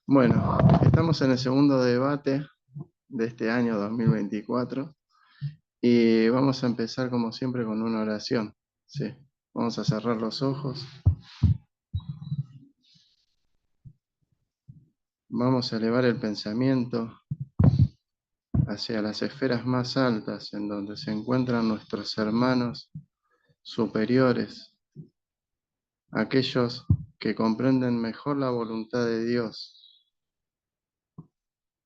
Bueno, estamos en el segundo debate de este año 2024 y vamos a empezar como siempre con una oración. Sí, vamos a cerrar los ojos. Vamos a elevar el pensamiento hacia las esferas más altas en donde se encuentran nuestros hermanos superiores, aquellos que comprenden mejor la voluntad de Dios,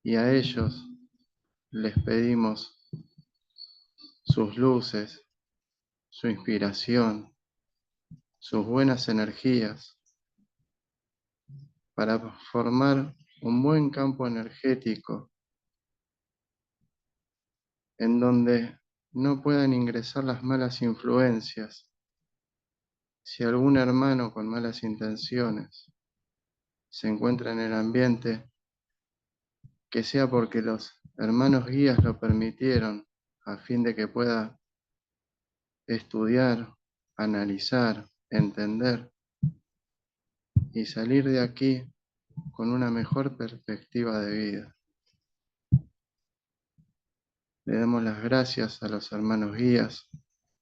y a ellos les pedimos sus luces, su inspiración, sus buenas energías para formar un buen campo energético en donde no puedan ingresar las malas influencias. Si algún hermano con malas intenciones se encuentra en el ambiente, que sea porque los hermanos guías lo permitieron a fin de que pueda estudiar, analizar, entender y salir de aquí con una mejor perspectiva de vida. Le damos las gracias a los hermanos guías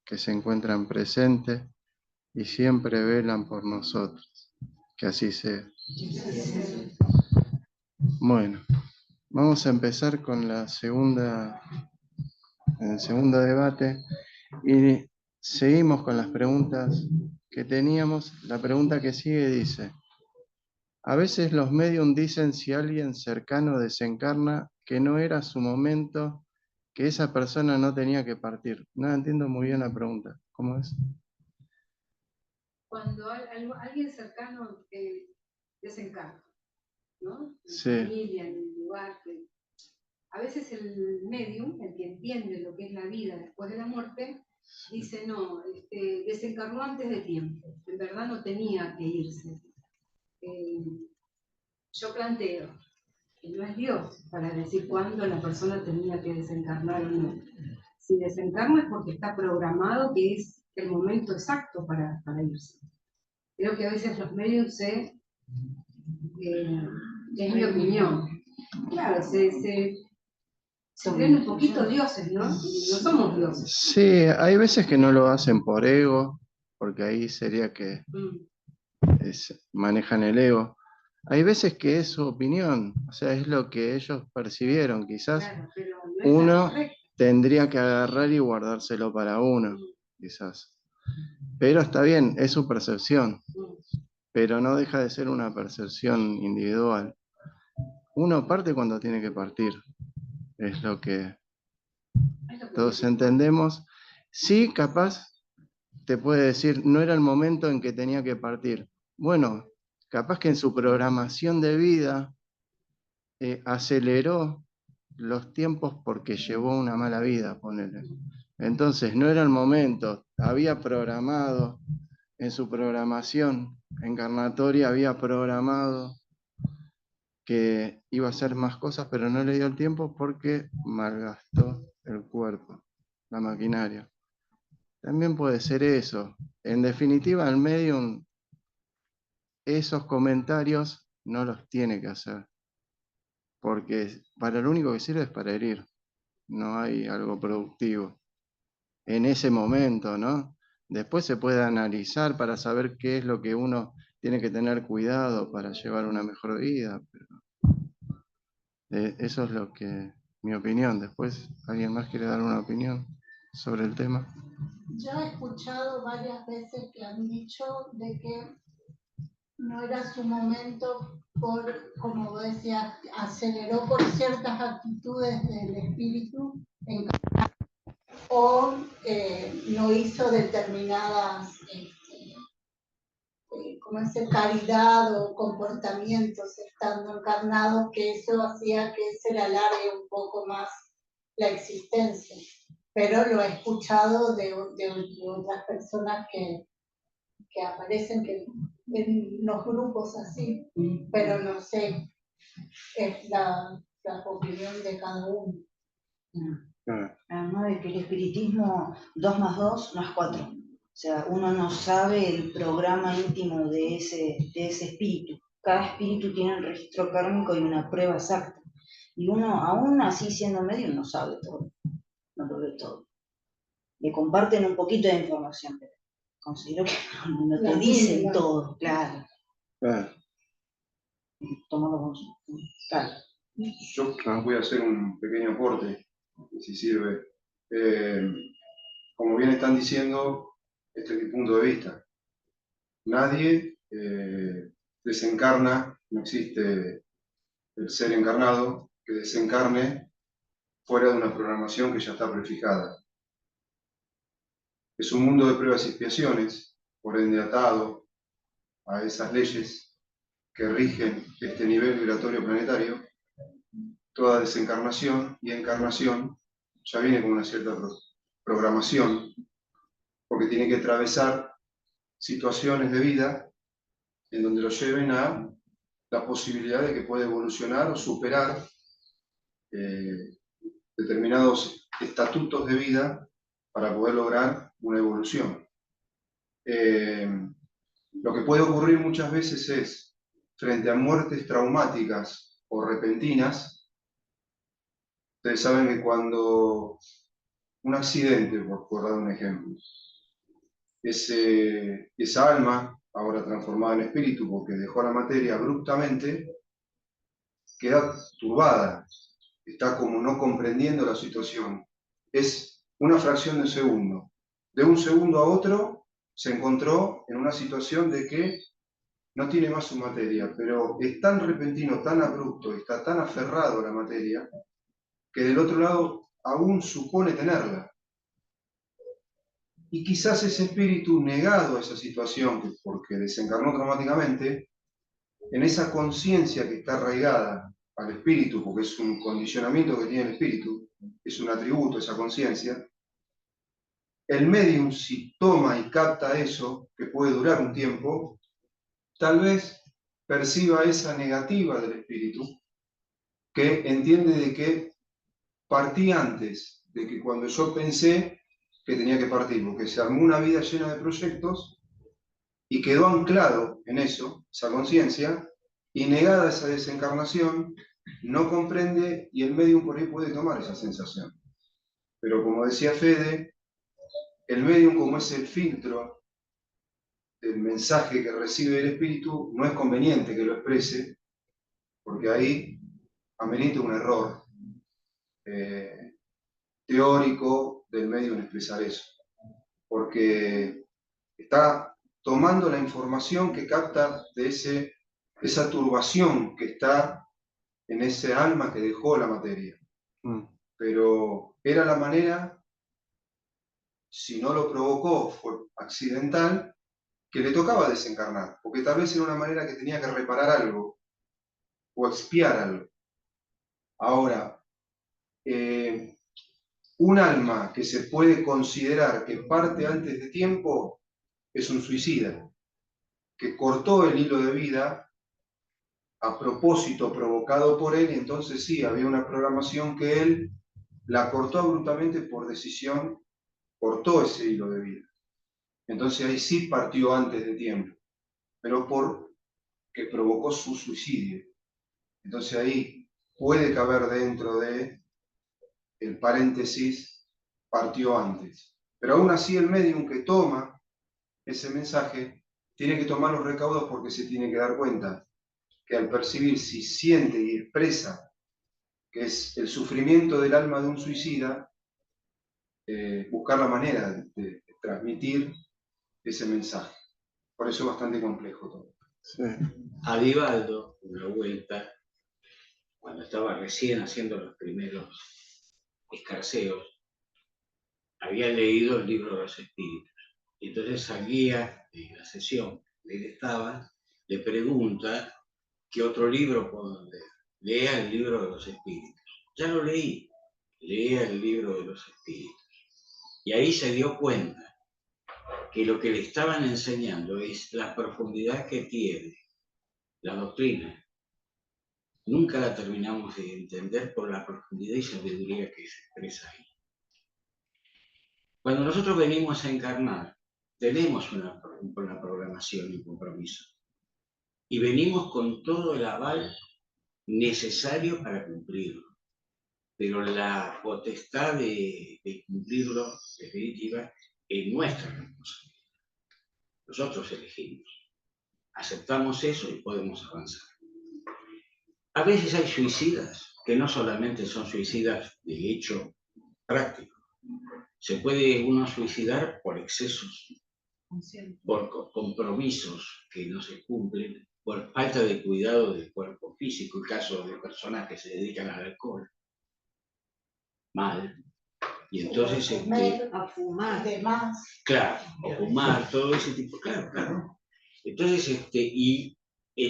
que se encuentran presentes y siempre velan por nosotros. Que así sea. Bueno, vamos a empezar con el segundo debate y seguimos con las preguntas que teníamos. La pregunta que sigue dice: a veces los médium dicen si alguien cercano desencarna que no era su momento, que esa persona no tenía que partir. No entiendo muy bien la pregunta. ¿Cómo es? Cuando alguien cercano desencarna, ¿no? En Sí. familia, en el lugar. A veces el medium, el que entiende lo que es la vida después de la muerte, dice, no, desencarnó antes de tiempo. En verdad no tenía que irse. Yo planteo que no es Dios para decir cuándo la persona tenía que desencarnar o no. Si desencarna es porque está programado que es el momento exacto para irse. Creo que a veces los medios es mi opinión, claro, se creen un poquito dioses, ¿no? Y no somos dioses. Sí, hay veces que no lo hacen por ego, porque ahí sería que manejan el ego. Hay veces que es su opinión, o sea, es lo que ellos percibieron. Quizás claro, pero no uno tendría que agarrar y guardárselo para uno, quizás. Pero está bien, es su percepción, pero no deja de ser una percepción individual. Uno parte cuando tiene que partir, es lo que todos entendemos. Sí, capaz te puede decir, no era el momento en que tenía que partir. Bueno, capaz que en su programación de vida aceleró los tiempos porque llevó una mala vida, ponele. Entonces no era el momento, había programado en su programación encarnatoria, había programado que iba a hacer más cosas, pero no le dio el tiempo porque malgastó el cuerpo, la maquinaria. También puede ser eso. En definitiva, el medium esos comentarios no los tiene que hacer, porque para lo único que sirve es para herir. No hay algo productivo en ese momento, ¿no? Después se puede analizar para saber qué es lo que uno tiene que tener cuidado para llevar una mejor vida, pero eso es lo que, mi opinión. Después, ¿alguien más quiere dar una opinión sobre el tema? Yo he escuchado varias veces que han dicho de que no era su momento por, como vos decías, aceleró por ciertas actitudes del espíritu o no hizo determinadas como ese caridad o comportamientos estando encarnado, que eso hacía que se le alargue un poco más la existencia. Pero lo he escuchado de otras personas que aparecen en los grupos así, pero no sé, es la opinión de cada uno. Además de que el espiritismo 2 más 2 no es 4. O sea, uno no sabe el programa íntimo de ese espíritu. cada espíritu tiene un registro kármico y una prueba exacta. Y uno, aún así siendo medium, no sabe todo, no lo ve todo. Le comparten un poquito de información, pero considero que no te dicen todo, claro. Claro. Tomando con claro. Yo voy a hacer un pequeño aporte, si sirve. Como bien están diciendo, este es mi punto de vista. Nadie desencarna, no existe el ser encarnado que desencarne fuera de una programación que ya está prefijada. Es un mundo de pruebas y expiaciones, por ende atado a esas leyes que rigen este nivel vibratorio planetario. Toda desencarnación y encarnación ya viene con una cierta programación, porque tiene que atravesar situaciones de vida en donde lo lleven a la posibilidad de que pueda evolucionar o superar determinados estatutos de vida para poder lograr una evolución. Lo que puede ocurrir muchas veces es, frente a muertes traumáticas o repentinas, ustedes saben que cuando un accidente, por dar un ejemplo, esa alma, ahora transformada en espíritu porque dejó la materia abruptamente, queda turbada, está como no comprendiendo la situación. Es una fracción de segundo. De un segundo a otro se encontró en una situación de que no tiene más su materia, pero es tan repentino, tan abrupto, está tan aferrado a la materia, que del otro lado aún supone tenerla. Y quizás ese espíritu negado a esa situación, porque desencarnó traumáticamente, en esa conciencia que está arraigada al espíritu, porque es un condicionamiento que tiene el espíritu, es un atributo esa conciencia, el medium, si toma y capta eso, que puede durar un tiempo, tal vez perciba esa negativa del espíritu, que entiende de que partí antes de que cuando yo pensé que tenía que partir, porque se armó una vida llena de proyectos y quedó anclado en eso, esa conciencia, y negada esa desencarnación, no comprende y el medium por ahí puede tomar esa sensación. Pero como decía Fede, el medium, como es el filtro del mensaje que recibe el espíritu, no es conveniente que lo exprese, porque ahí amerita un error teórico del medium en expresar eso, porque está tomando la información que capta de esa turbación que está en ese alma que dejó la materia. Pero era la manera, si no lo provocó, fue accidental, que le tocaba desencarnar, porque tal vez era una manera que tenía que reparar algo o expiar algo. Ahora, un alma que se puede considerar que parte antes de tiempo es un suicida, que cortó el hilo de vida a propósito provocado por él, y entonces sí, había una programación que él la cortó abruptamente por decisión, cortó ese hilo de vida. Entonces ahí sí partió antes de tiempo, pero porque provocó su suicidio. Entonces ahí puede caber dentro de el paréntesis, partió antes. Pero aún así el medium que toma ese mensaje tiene que tomar los recaudos, porque se tiene que dar cuenta que al percibir, si siente y expresa que es el sufrimiento del alma de un suicida, buscar la manera de transmitir ese mensaje. Por eso es bastante complejo todo. Sí. A Divaldo, una vuelta, cuando estaba recién haciendo los primeros escarceos, había leído el libro de los espíritus. Y entonces salía de la sesión donde él estaba, le pregunta qué otro libro puedo leer. Lea el libro de los espíritus. Ya lo leí, lea el libro de los espíritus. Y ahí se dio cuenta que lo que le estaban enseñando es la profundidad que tiene la doctrina. Nunca la terminamos de entender por la profundidad y sabiduría que se expresa ahí. Cuando nosotros venimos a encarnar, tenemos una programación y un compromiso. y venimos con todo el aval necesario para cumplirlo. Pero la potestad de cumplirlo, en definitiva, es nuestra responsabilidad. Nosotros elegimos. Aceptamos eso y podemos avanzar. A veces hay suicidas que no solamente son suicidas de hecho práctico. Se puede uno suicidar por excesos, por compromisos que no se cumplen, por falta de cuidado del cuerpo físico, el caso de personas que se dedican al alcohol. Mal. Y entonces, a fumar, demás. claro, o fumar, todo ese tipo, claro. Entonces, y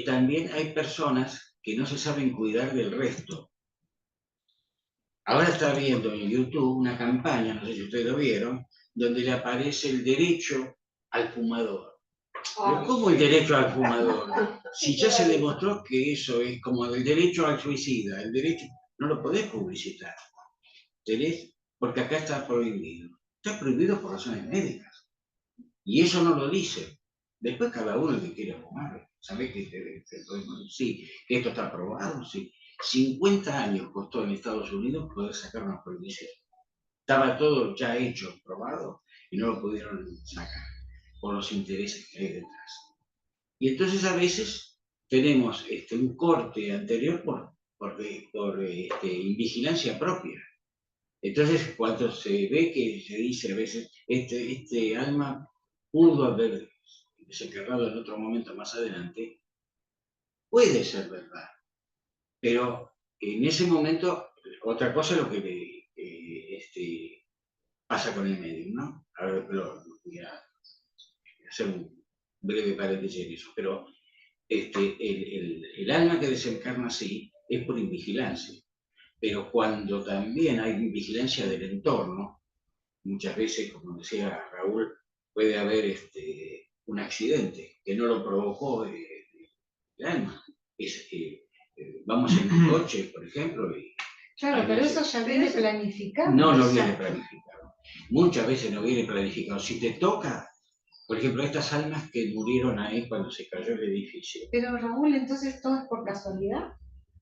también hay personas que no se saben cuidar del resto. Ahora está viendo en YouTube una campaña, no sé si ustedes lo vieron, donde le aparece el derecho al fumador. Pero ¿cómo el derecho al fumador? Si ya se demostró que eso es como el derecho al suicida, el derecho, no lo podés publicitar. ¿Tenés? Porque acá está prohibido. Está prohibido por razones médicas. Y eso no lo dice. Después cada uno que quiere fumar. ¿Sabés que sí, que esto está aprobado? Sí. 50 años costó en Estados Unidos poder sacar una prohibición. Estaba todo ya hecho, probado, y no lo pudieron sacar por los intereses que hay detrás. Y entonces a veces tenemos un corte anterior por invigilancia propia. Entonces, cuando se ve que se dice a veces, este alma pudo haber desencarnado en otro momento más adelante, puede ser verdad. Pero en ese momento, otra cosa es lo que pasa con el medium, ¿no? Ahora voy a hacer un breve paréntesis en eso. Pero el alma que desencarna así es por invigilancia. Pero cuando también hay vigilancia del entorno, muchas veces, como decía Raúl, puede haber un accidente que no lo provocó el alma. Vamos en un coche, por ejemplo, y claro, pero eso ya viene planificado. No viene planificado. Muchas veces no viene planificado. Si te toca, por ejemplo, estas almas que murieron ahí cuando se cayó el edificio. Pero Raúl, entonces todo es por casualidad.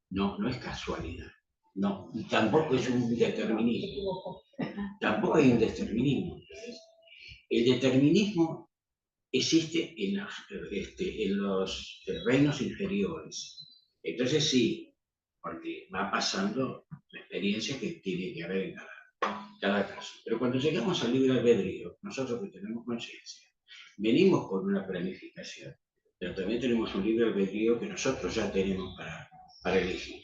No, no es casualidad. No, y tampoco es un determinismo. Tampoco hay un determinismo. El determinismo existe en los reinos inferiores. Entonces sí, porque va pasando la experiencia que tiene que haber en cada caso. Pero cuando llegamos al libre albedrío, nosotros que tenemos conciencia, venimos con una planificación, pero también tenemos un libre albedrío que nosotros ya tenemos para elegir.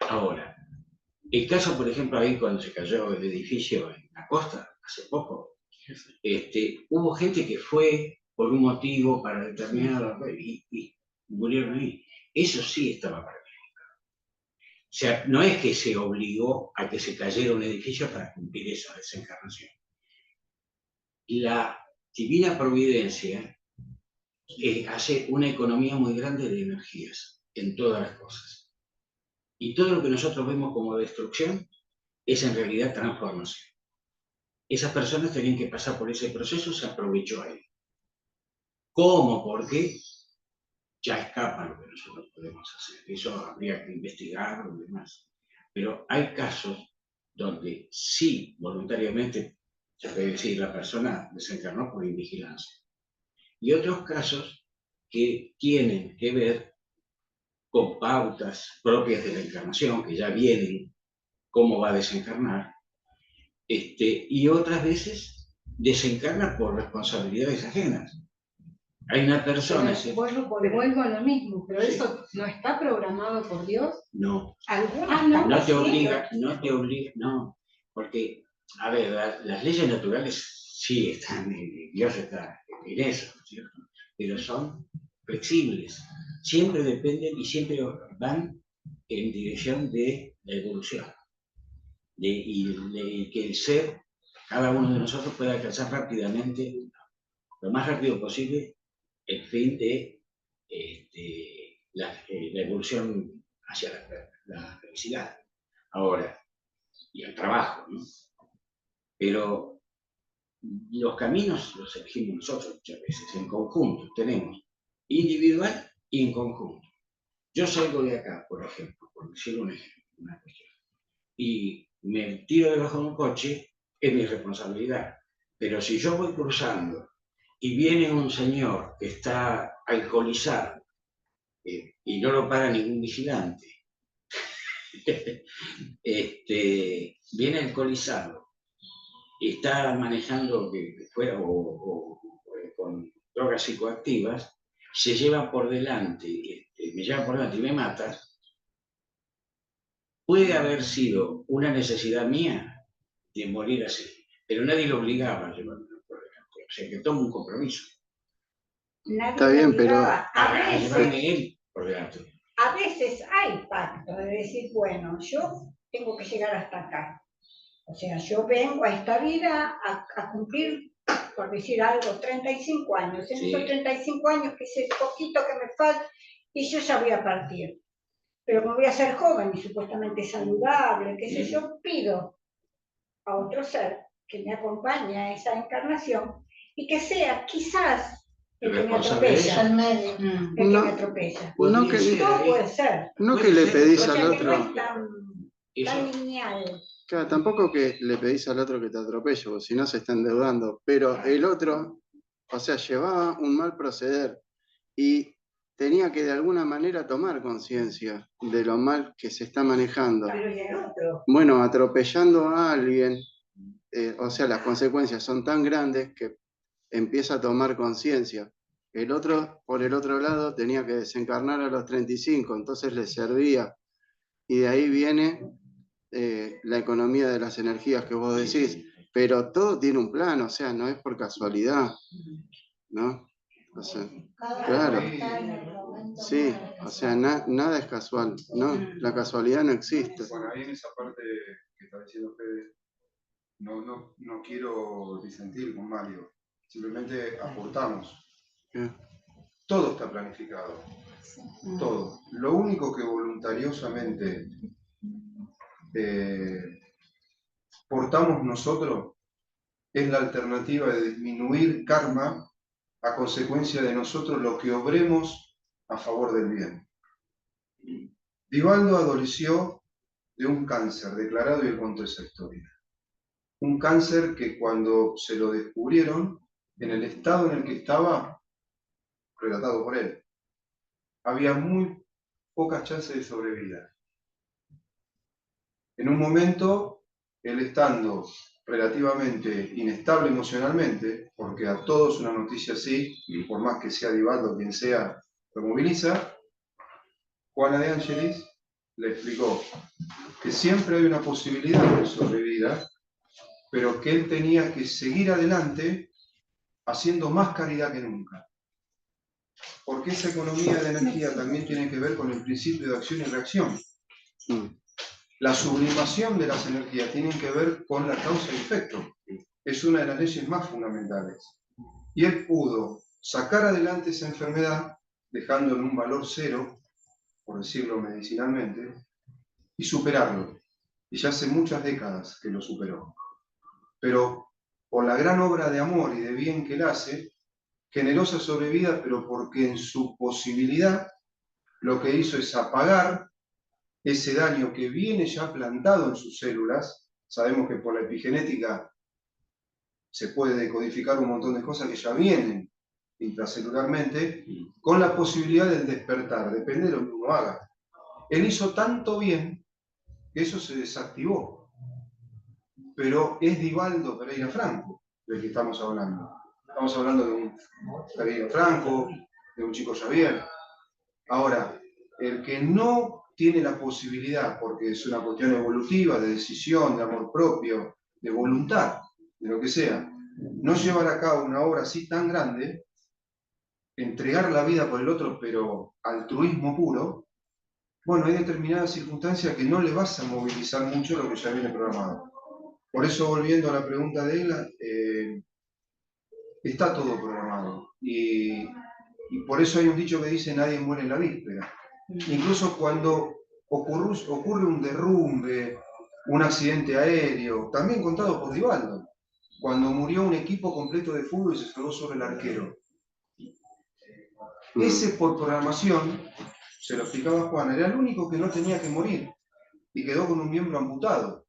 Ahora, el caso, por ejemplo, ahí cuando se cayó el edificio en la costa, hace poco, hubo gente que fue por un motivo para determinado y murieron ahí. Eso sí estaba planificado. O sea, no es que se obligó a que se cayera un edificio para cumplir esa desencarnación. La divina providencia hace una economía muy grande de energías en todas las cosas. Y todo lo que nosotros vemos como destrucción es en realidad transformación. Esas personas tenían que pasar por ese proceso, se aprovechó ahí. ¿Cómo? ¿Por qué? Ya escapa lo que nosotros podemos hacer. Eso habría que investigar y demás. Pero hay casos donde sí, voluntariamente, se puede decir, la persona desencarnó por invigilancia. Y otros casos que tienen que ver con pautas propias de la encarnación, que ya vienen cómo va a desencarnar, y otras veces desencarna por responsabilidades ajenas. Hay una persona... Vuelvo a lo mismo, pero sí. ¿eso no está programado por Dios? No. No te obliga, no. Porque, a ver, las leyes naturales sí están, Dios está en eso, ¿cierto? Pero son flexibles. Siempre dependen y siempre van en dirección de la evolución. Y que el ser, cada uno de nosotros pueda alcanzar rápidamente, lo más rápido posible, el fin de la evolución hacia la felicidad. Ahora, y el trabajo, ¿no? Pero los caminos los elegimos nosotros muchas veces, en conjunto. Tenemos individual en conjunto. Yo salgo de acá, por ejemplo, por decir una cuestión, y me tiro debajo de un coche, es mi responsabilidad. Pero si yo voy cruzando y viene un señor que está alcoholizado y no lo para ningún vigilante, viene alcoholizado y está manejando fuera o con drogas psicoactivas, se lleva por delante, me lleva por delante y me mata, puede haber sido una necesidad mía de morir así, pero nadie lo obligaba a llevarme por delante, o sea que tomo un compromiso. Nadie Está bien, te pero obligaba. A llevarme él por delante. A veces hay pacto de decir, bueno, yo tengo que llegar hasta acá. O sea, yo vengo a esta vida a cumplir, por decir algo, 35 años. En Sí. esos 35 años, que es el poquito que me falta, y yo ya voy a partir. Pero como voy a ser joven y supuestamente saludable, qué sé yo, pido a otro ser que me acompañe a esa encarnación y que sea quizás el que me atropella, al medio. el que me atropella. No que, Todo puede ser. no que le pedís O al sea, que no otro, es tan lineal. claro, tampoco que le pedís al otro que te atropelle, porque si no se está endeudando, pero el otro, o sea, llevaba un mal proceder y tenía que de alguna manera tomar conciencia de lo mal que se está manejando. Pero y el otro. Bueno, atropellando a alguien, o sea, las consecuencias son tan grandes que empieza a tomar conciencia. El otro, por el otro lado, tenía que desencarnar a los 35, entonces le servía. Y de ahí viene la economía de las energías que vos decís. Pero todo tiene un plan, o sea, no es por casualidad, ¿no? O sea, claro. Sí, o sea, nada es casual, ¿no? La casualidad no existe. Bueno, ahí en esa parte que está diciendo Fede, no quiero disentir con Mario, simplemente aportamos. Todo está planificado, todo. Lo único que voluntariosamente portamos nosotros es la alternativa de disminuir karma a consecuencia de nosotros lo que obremos a favor del bien. Divaldo adoleció de un cáncer declarado y él contó esa historia. Un cáncer que cuando se lo descubrieron, en el estado en el que estaba, relatado por él, había muy pocas chances de sobrevida. En un momento, él estando relativamente inestable emocionalmente, porque a todos una noticia así, y por más que sea Divaldo quien sea, lo moviliza, Juana de Ángelis le explicó que siempre hay una posibilidad de sobrevida, pero que él tenía que seguir adelante haciendo más caridad que nunca. Porque esa economía de energía también tiene que ver con el principio de acción y reacción. La sublimación de las energías tiene que ver con la causa y efecto. Es una de las leyes más fundamentales. Y él pudo sacar adelante esa enfermedad, dejando en un valor cero, por decirlo medicinalmente, y superarlo. Y ya hace muchas décadas que lo superó. Pero por la gran obra de amor y de bien que él hace, generó esa sobrevida, pero porque en su posibilidad lo que hizo es apagar ese daño que viene ya plantado en sus células. Sabemos que por la epigenética se puede decodificar un montón de cosas que ya vienen intracelularmente, con la posibilidad del despertar, depende de lo que uno haga. Él hizo tanto bien que eso se desactivó. Pero es Divaldo Pereira Franco del que estamos hablando. Estamos hablando de un Pereira Franco, de un Chico Xavier. Ahora, el que no tiene la posibilidad, porque es una cuestión evolutiva, de decisión, de amor propio, de voluntad, de lo que sea, no llevar a cabo una obra así tan grande, entregar la vida por el otro, pero altruismo puro, bueno, hay determinadas circunstancias que no le vas a movilizar mucho lo que ya viene programado. Por eso, volviendo a la pregunta de él, está todo programado. Y por eso hay un dicho que dice: nadie muere en la víspera. Incluso cuando ocurre un derrumbe, un accidente aéreo, también contado por Divaldo, cuando murió un equipo completo de fútbol y se salvó sobre el arquero. Ese por programación, se lo explicaba Juan, era el único que no tenía que morir y quedó con un miembro amputado.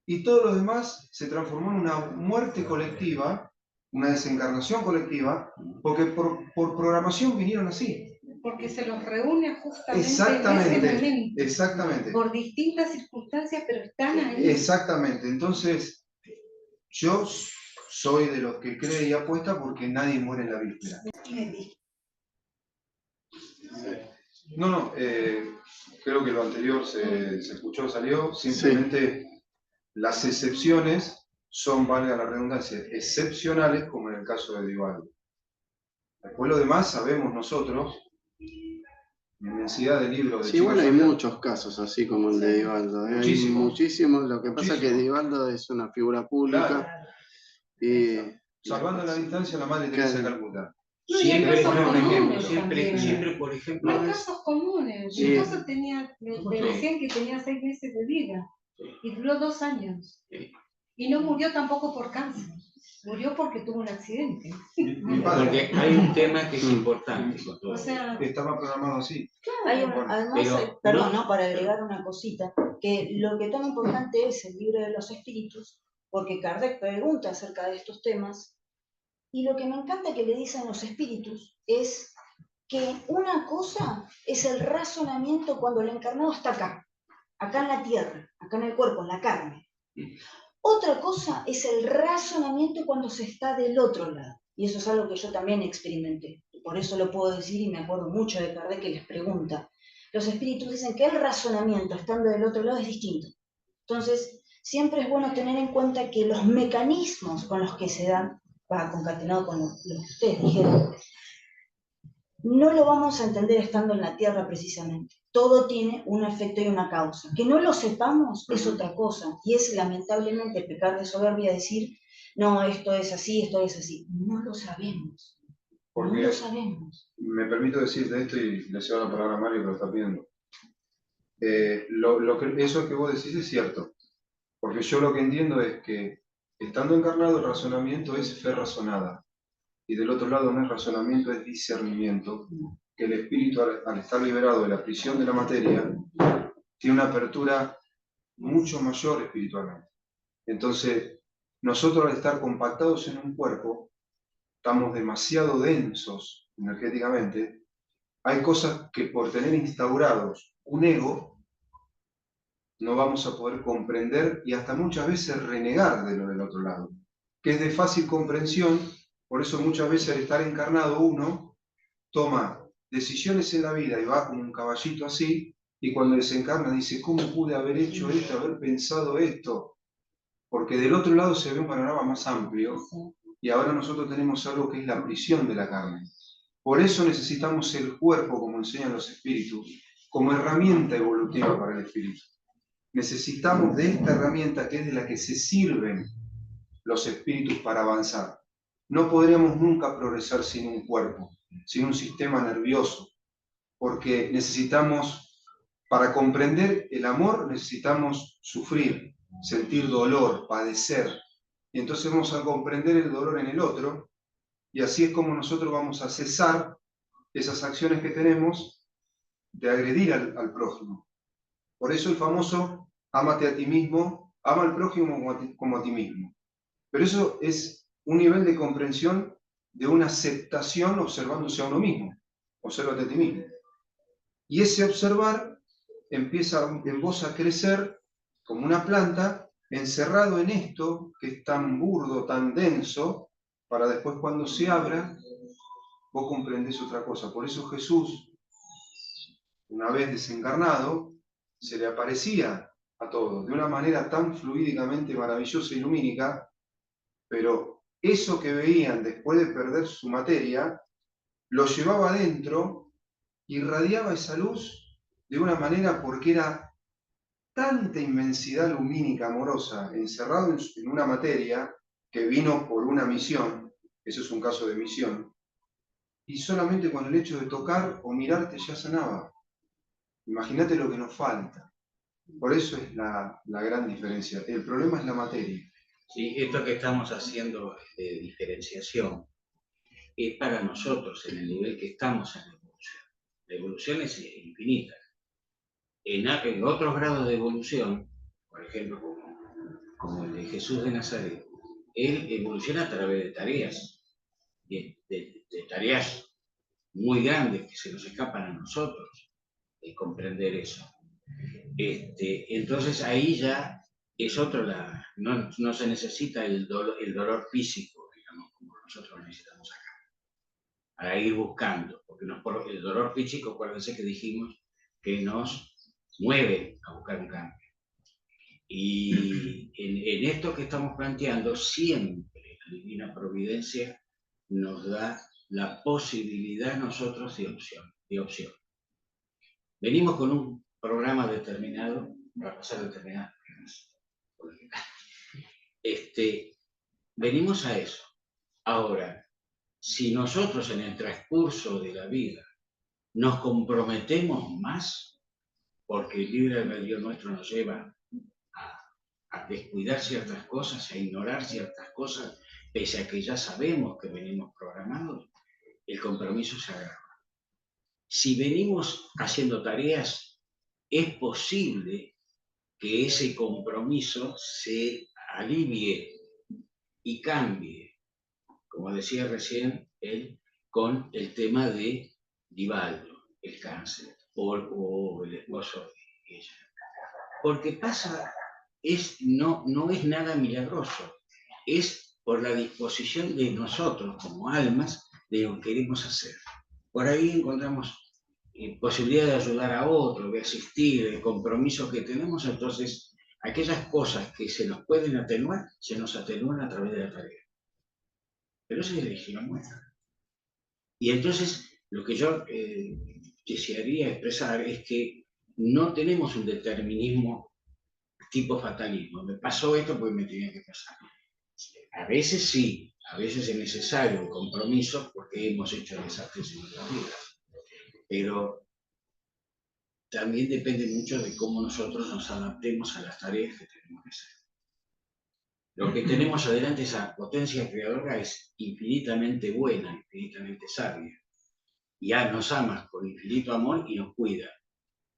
Y todo lo demás se transformó en una muerte colectiva, una desencarnación colectiva, porque por programación vinieron así. Porque se los reúne justamente Exactamente, en ese momento. exactamente. Por distintas circunstancias, pero están ahí. Exactamente. Entonces, yo soy de los que cree y apuesta porque nadie muere en la víspera. No, creo que lo anterior se escuchó, salió. Simplemente las excepciones son, valga la redundancia, excepcionales, como en el caso de Divaldo. Después lo demás sabemos nosotros, inmensidad de libros de Sí, igual chicos hay sabían. muchos casos así como el de Divaldo. Hay Muchísimos. muchísimos. Lo que pasa es que Muchísimos. Divaldo es una figura pública. Claro. Y Salvando la distancia, la madre Teresa de Calcuta. No, y hay Siempre, casos poner un ejemplo. comunes también. siempre, por ejemplo, Hay casos comunes. Sí. Mi esposo tenía, le decían que tenía 6 meses de vida y duró 2 años. Sí. Y no murió tampoco por cáncer, murió porque tuvo un accidente. Mi padre porque hay un tema que es importante con todo O sea, estaba programado así. Hay claro, además, pero perdón, no- ¿no? Para agregar una cosita, que lo que tan importante es el libro de los espíritus, porque Kardec pregunta acerca de estos temas, y lo que me encanta que le dicen los espíritus es que una cosa es el razonamiento cuando el encarnado está acá en la tierra, acá en el cuerpo, en la carne. Otra cosa es el razonamiento cuando se está del otro lado. Y eso es algo que yo también experimenté. Por eso lo puedo decir y me acuerdo mucho de Kardec que les pregunta. Los espíritus dicen que el razonamiento estando del otro lado es distinto. Entonces, siempre es bueno tener en cuenta que los mecanismos con los que se dan, va concatenado con lo que ustedes dijeron, no lo vamos a entender estando en la Tierra precisamente. Todo tiene un efecto y una causa. Que no lo sepamos es otra cosa. Y es lamentablemente pecar de soberbia decir, no, esto es así, esto es así. No lo sabemos. Porque no lo sabemos. me permito decirte esto y le cedo la palabra a Mario que lo está pidiendo. Eso que vos decís es cierto. Porque yo lo que entiendo es que estando encarnado el razonamiento es fe razonada. Y del otro lado no es razonamiento, es discernimiento. Que el espíritu al estar liberado de la prisión de la materia tiene una apertura mucho mayor espiritualmente. Entonces, nosotros al estar compactados en un cuerpo, estamos demasiado densos energéticamente, hay cosas que por tener instaurados un ego, no vamos a poder comprender y hasta muchas veces renegar de lo del otro lado, que es de fácil comprensión, por eso muchas veces al estar encarnado uno toma decisiones en la vida y va como un caballito así, y cuando desencarna dice, ¿cómo pude haber hecho esto, haber pensado esto? Porque del otro lado se ve un panorama más amplio, y ahora nosotros tenemos algo que es la prisión de la carne. Por eso necesitamos el cuerpo, como enseñan los espíritus, como herramienta evolutiva para el espíritu. Necesitamos de esta herramienta que es de la que se sirven los espíritus para avanzar. No podríamos nunca progresar sin un cuerpo, sin un sistema nervioso, porque necesitamos, para comprender el amor, necesitamos sufrir, sentir dolor, padecer. Y entonces vamos a comprender el dolor en el otro, y así es como nosotros vamos a cesar esas acciones que tenemos de agredir al prójimo. Por eso el famoso, ámate a ti mismo, ama al prójimo como a ti mismo. Pero eso es un nivel de comprensión de una aceptación observándose a uno mismo. Obsérvate a ti mismo. Y ese observar empieza en vos a crecer como una planta, encerrado en esto que es tan burdo, tan denso, para después cuando se abra, vos comprendés otra cosa. Por eso Jesús, una vez desencarnado, se le aparecía a todos de una manera tan fluídicamente maravillosa y lumínica, pero eso que veían después de perder su materia, lo llevaba adentro, irradiaba esa luz de una manera porque era tanta inmensidad lumínica, amorosa, encerrado en una materia que vino por una misión, eso es un caso de misión, y solamente con el hecho de tocar o mirarte ya sanaba. Imagínate lo que nos falta. Por eso es la gran diferencia. El problema es la materia. Sí, esto que estamos haciendo de diferenciación es para nosotros en el nivel que estamos en la evolución. La evolución es infinita. En otros grados de evolución, por ejemplo, como el de Jesús de Nazaret, él evoluciona a través de tareas, de tareas muy grandes que se nos escapan a nosotros, comprender eso. Entonces ahí ya es otro, no se necesita el dolor físico, digamos, como nosotros lo necesitamos acá, para ir buscando, porque el dolor físico, acuérdense que dijimos que nos mueve a buscar un cambio. Y en esto que estamos planteando, siempre la Divina Providencia nos da la posibilidad a nosotros de opción. Venimos con un programa determinado, para pasar determinadas cosas. Venimos a eso. Ahora, si nosotros en el transcurso de la vida nos comprometemos más, porque el libre albedrío nuestro nos lleva a descuidar ciertas cosas, a ignorar ciertas cosas, pese a que ya sabemos que venimos programados, el compromiso se agrava. Si venimos haciendo tareas, es posible que ese compromiso se alivie y cambie, como decía recién él, con el tema de Divaldo, el cáncer, o el esposo de ella. Porque pasa, no es nada milagroso, es por la disposición de nosotros como almas de lo que queremos hacer. Por ahí encontramos posibilidad de ayudar a otro, de asistir, de compromisos que tenemos, entonces aquellas cosas que se nos pueden atenuar, se nos atenúan a través de la tarea. Pero esa es la decisión nuestra. Y entonces lo que yo desearía expresar es que no tenemos un determinismo tipo fatalismo. Me pasó esto porque me tenía que pasar. A veces sí, a veces es necesario un compromiso porque hemos hecho desastres en nuestras vidas. Pero también depende mucho de cómo nosotros nos adaptemos a las tareas que tenemos que hacer. Lo que tenemos adelante, esa potencia creadora, es infinitamente buena, infinitamente sabia. Ya nos ama con infinito amor y nos cuida.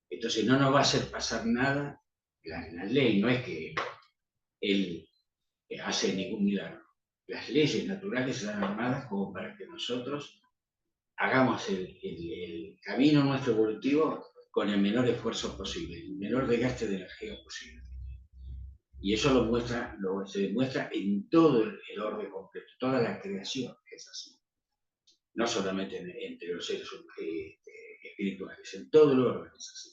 Entonces no nos va a hacer pasar nada. La ley no es que él hace ningún milagro. Las leyes naturales están armadas como para que nosotros hagamos el camino nuestro evolutivo con el menor esfuerzo posible, el menor desgaste de energía posible. Y eso se demuestra en todo el orden completo, toda la creación es así. No solamente entre los seres espirituales, en todo el orden es así.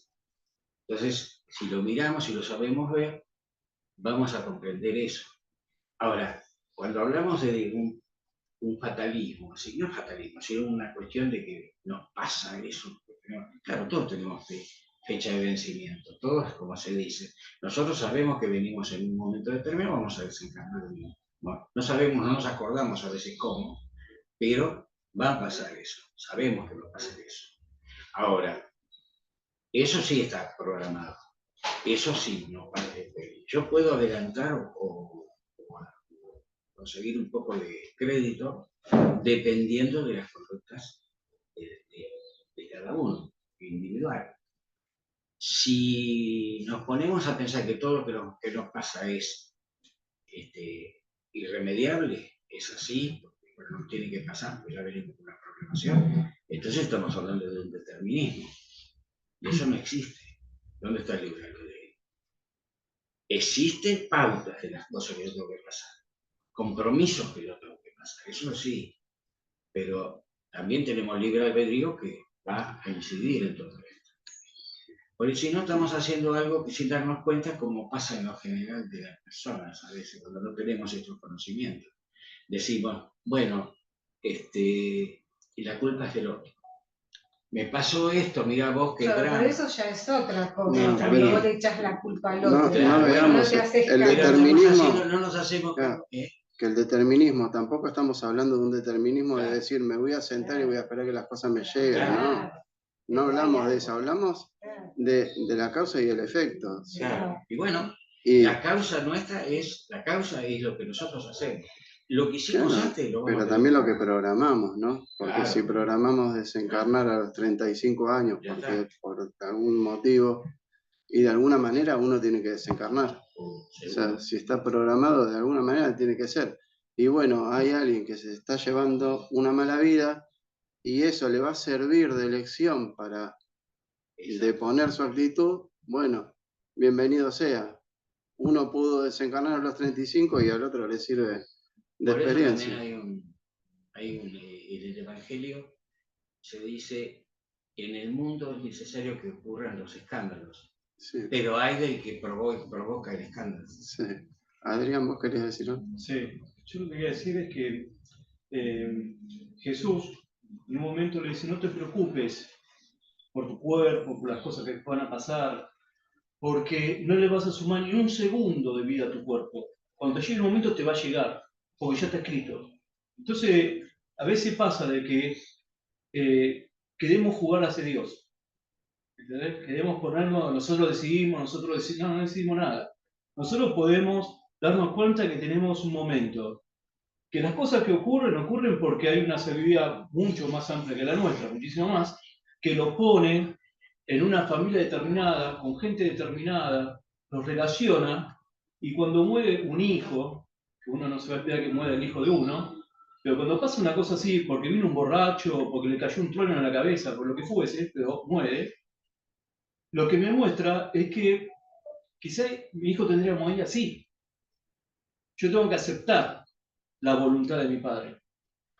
Entonces, si lo miramos y lo sabemos ver, vamos a comprender eso. Ahora, cuando hablamos de un fatalismo, así, no es fatalismo, sino una cuestión de que nos pasa eso. Claro, todos tenemos fecha de vencimiento, todos, como se dice. Nosotros sabemos que venimos en un momento determinado, vamos a desencarnar. No sabemos, no nos acordamos a veces cómo, pero va a pasar eso, sabemos que va a pasar eso. Ahora, eso sí está programado, eso sí, no, yo puedo adelantar o conseguir un poco de crédito dependiendo de las conductas de cada uno, individual. Si nos ponemos a pensar que todo lo que nos pasa es irremediable, es así, porque nos tiene que pasar, porque ya venimos con una programación, entonces estamos hablando de un determinismo. Y eso no existe. ¿Dónde está el libre albedrío? Existen pautas de las cosas que yo tengo que pasar, compromisos que yo tengo que pasar, eso sí, pero también tenemos libre albedrío que va a incidir en todo esto. Porque si no estamos haciendo algo que sin darnos cuenta, como pasa en lo general de las personas a veces, cuando no tenemos estos conocimientos. Decimos, bueno, la culpa es del otro. Me pasó esto, mira vos qué Claro, drama. pero eso ya es otra cosa, No, cuando pero- vos le echás la culpa al No, otro. no veamos te haces el cargo. determinismo. No nos hacemos Claro. Que el determinismo, tampoco estamos hablando de un determinismo de decir me voy a sentar y voy a esperar que las cosas me lleguen, ¿no? No hablamos de eso, hablamos de la causa y el efecto. Claro. Y bueno, Y la causa nuestra es lo que nosotros hacemos. Lo que hicimos Claro, antes lo vamos pero a también lo que tener. programamos, ¿no? Porque Claro. si programamos desencarnar a los 35 años, Ya porque está. por algún motivo, y de alguna manera uno tiene que desencarnar. O sea, Seguro. si está programado, de alguna manera tiene que ser. Y bueno, hay alguien que se está llevando una mala vida y eso le va a servir de lección para deponer su actitud. Bueno, bienvenido sea. Uno pudo desencarnar a los 35 y al otro le sirve de Por eso experiencia. también en el Evangelio se dice, en el mundo es necesario que ocurran los escándalos, Sí, pero hay del que provoca el escándalo. sí. Adrián, ¿vos querías decir algo? Sí, yo lo que quería decir es que Jesús en un momento le dice, no te preocupes por tu cuerpo, por las cosas que van a pasar, porque no le vas a sumar ni un segundo de vida a tu cuerpo. Cuando te llegue el momento te va a llegar, porque ya está escrito. Entonces, a veces pasa de que queremos jugar hacia Dios. ¿Entendés? Queremos ponernos, nosotros decidimos, no decidimos nada. Nosotros podemos darnos cuenta que tenemos un momento, que las cosas que ocurren porque hay una sabiduría mucho más amplia que la nuestra, muchísimo más, que los pone en una familia determinada, con gente determinada, los relaciona, y cuando muere un hijo, que uno no se va a esperar que muera el hijo de uno, pero cuando pasa una cosa así, porque vino un borracho, porque le cayó un trueno en la cabeza, por lo que fuese, pero muere, lo que me muestra es que quizá mi hijo tendría que morir así. Yo tengo que aceptar la voluntad de mi padre,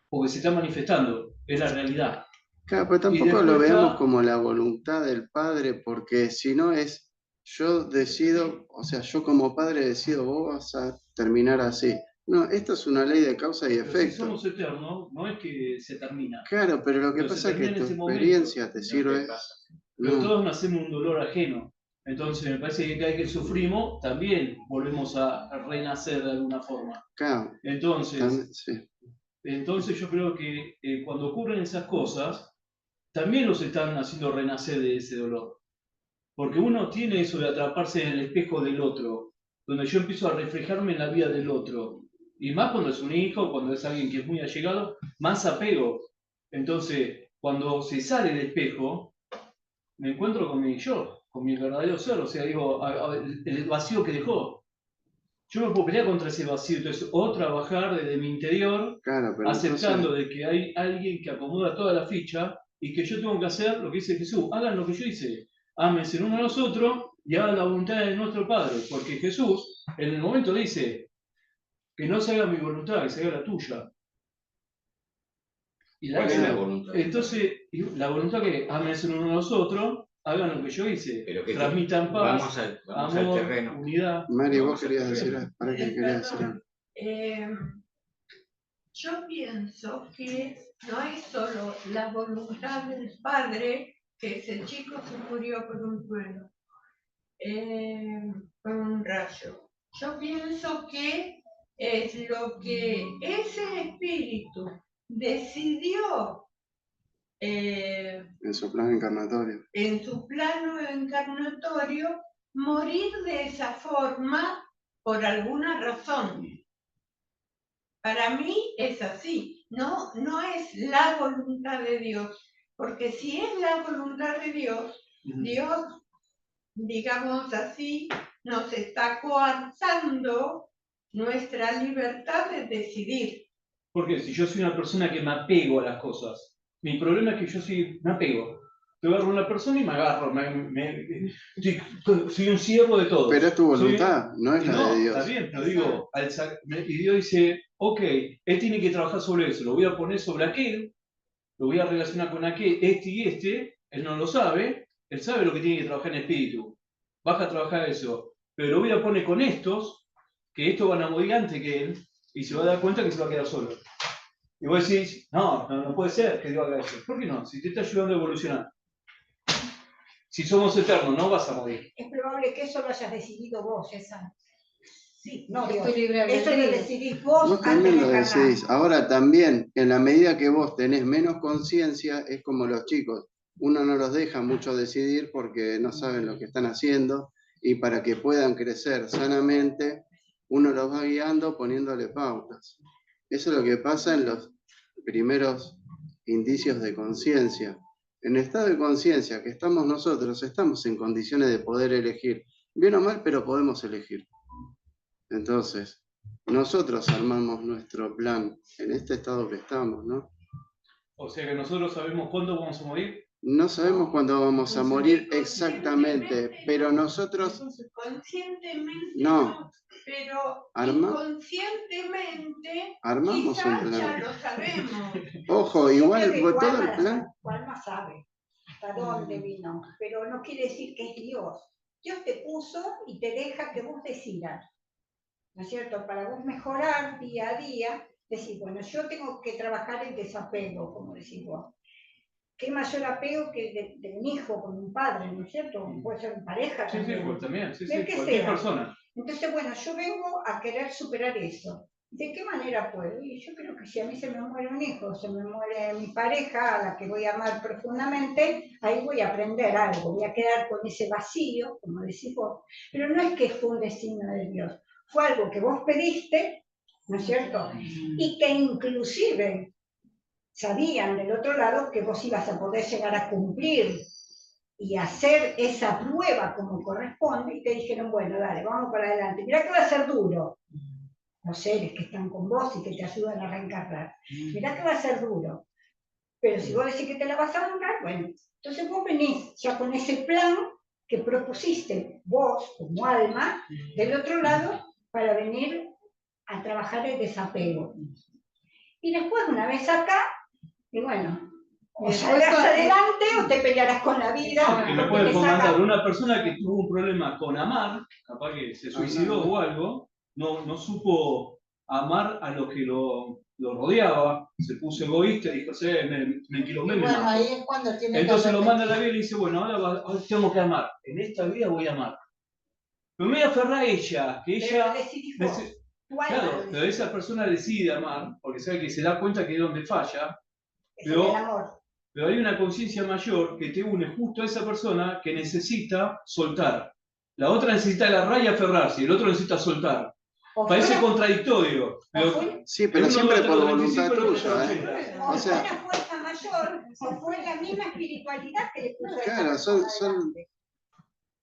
porque se está manifestando, es la realidad. Claro, pues Y tampoco lo después veamos está, como la voluntad del padre, porque si no es, yo decido, o sea, yo como padre decido, vos vas a terminar así. No, esto es una ley de causa y pero si efecto. somos eternos, no es que se termina, Claro, pero lo que pero se pasa es que termina en tu ese momento. experiencia te No sirve. te pasa. Pero No, todos nacemos un dolor ajeno. Entonces me parece que cada vez que sufrimos, también volvemos a renacer de alguna forma. claro, Entonces, sí. entonces yo creo que cuando ocurren esas cosas, también los están haciendo renacer de ese dolor. Porque uno tiene eso de atraparse en el espejo del otro, donde yo empiezo a reflejarme en la vida del otro. Y más cuando es un hijo, cuando es alguien que es muy allegado, más apego. Entonces, cuando se sale del espejo, me encuentro con mi yo, con mi verdadero ser. O sea, digo, el vacío que dejó. Yo me puedo pelear contra ese vacío, entonces, o trabajar desde mi interior, Claro, pero aceptando entonces, de que hay alguien que acomoda toda la ficha y que yo tengo que hacer lo que dice Jesús. Hagan lo que yo hice. Ámense el uno a los otros y hagan la voluntad de nuestro Padre. Porque Jesús, en el momento dice que no se haga mi voluntad, que se haga la tuya. Y ¿Cuál es la voluntad? entonces, la voluntad que ámense el uno a los otros, hagan lo que yo hice. Pero que Transmitan paz, vamos amor, al terreno. unidad. Mari, vos Vamos al querías decir terreno. algo. ¿Para qué querías decir algo? Yo pienso que no es solo la voluntad del padre, que ese chico se murió por un trueno, por un rayo. Yo pienso que es lo que ese espíritu decidió En su plan encarnatorio. en su plano encarnatorio morir de esa forma por alguna razón. Para mí es así, no es la voluntad de Dios, porque si es la voluntad de Dios, Dios, digamos así, nos está coartando nuestra libertad de decidir. Porque si yo soy una persona que me apego a las cosas, mi problema es que yo me apego. Te agarro a una persona y me agarro, soy un siervo de todo. Pero es tu voluntad, no es la de Dios. Está bien, pero digo, y Dios dice, ok, él tiene que trabajar sobre eso, lo voy a poner sobre aquel, lo voy a relacionar con aquel, este y este, él no lo sabe, él sabe lo que tiene que trabajar en espíritu, baja a trabajar eso, pero lo voy a poner con estos, que estos van a morir antes que él, y se va a dar cuenta que se va a quedar solo. Y vos decís, no puede ser que Dios haga eso. ¿Por qué no? Si te está ayudando a evolucionar. Si somos eternos, no vas a morir. Es probable que eso lo hayas decidido vos, esa. Sí, no Dios. Estoy libre Eso lo decidís vos Vos antes también de lo encarnar. decidís. Ahora también, en la medida que vos tenés menos conciencia, es como los chicos. Uno no los deja mucho decidir porque no saben lo que están haciendo y para que puedan crecer sanamente, uno los va guiando poniéndole pautas. Eso es lo que pasa en los primeros indicios de conciencia. En el estado de conciencia que estamos nosotros, estamos en condiciones de poder elegir, bien o mal, pero podemos elegir. Entonces, nosotros armamos nuestro plan en este estado que estamos, ¿no? O sea que nosotros sabemos cuándo vamos a morir. No sabemos cuándo vamos a morir exactamente, pero nosotros Conscientemente no, pero inconscientemente armamos un quizás ya plan. lo sabemos. Ojo, Yo igual creo que tu todo alma el plan. tu alma sabe hasta dónde vino, pero no quiere decir que es Dios. Dios te puso y te deja que vos decidas, ¿no es cierto? Para vos mejorar día a día, decir, bueno, yo tengo que trabajar el desapego, como decís vos. ¿Qué mayor apego que el de un hijo con un padre, ¿no es cierto? Puede ser en pareja Sí, también. sí, pues también, sí, Del sí, que cualquier sea. persona. Entonces, bueno, yo vengo a querer superar eso. ¿De qué manera puedo? Y yo creo que si a mí se me muere un hijo, se me muere mi pareja, a la que voy a amar profundamente, ahí voy a aprender algo, voy a quedar con ese vacío, como decís vos. Pero no es que fue un destino de Dios, fue algo que vos pediste, ¿no es cierto? Y que inclusive sabían del otro lado que vos ibas a poder llegar a cumplir y hacer esa prueba como corresponde, y te dijeron, bueno, dale, vamos para adelante. Mirá que va a ser duro. Los seres que están con vos y que te ayudan a reencarnar. Mirá que va a ser duro. Pero si vos decís que te la vas a lograr, bueno, entonces vos venís ya con ese plan que propusiste vos como alma del otro lado para venir a trabajar el desapego. Y después, una vez acá, y bueno, o salgas adelante o te pelearás con la vida. Que no puede comandar una persona que tuvo un problema con amar, capaz que se suicidó o algo, no supo amar a los que lo rodeaba, se puso egoísta y dijo, me enquilombé, me Bueno, mato. ahí es cuando tiene Entonces que lo manda a la vida y dice, bueno, ahora tengo que amar, en esta vida voy a amar. Pero me voy a aferrar a ella, que ella... Claro, pero esa persona decide amar, porque sabe que se da cuenta que es donde falla, pero hay una conciencia mayor que te une justo a esa persona que necesita soltar. La otra necesita agarrar y aferrarse, y el otro necesita soltar. Parece contradictorio. Sí, pero siempre por voluntad tuya, ¿eh? O sea, una fuerza mayor, o fue la misma espiritualidad que le puso claro,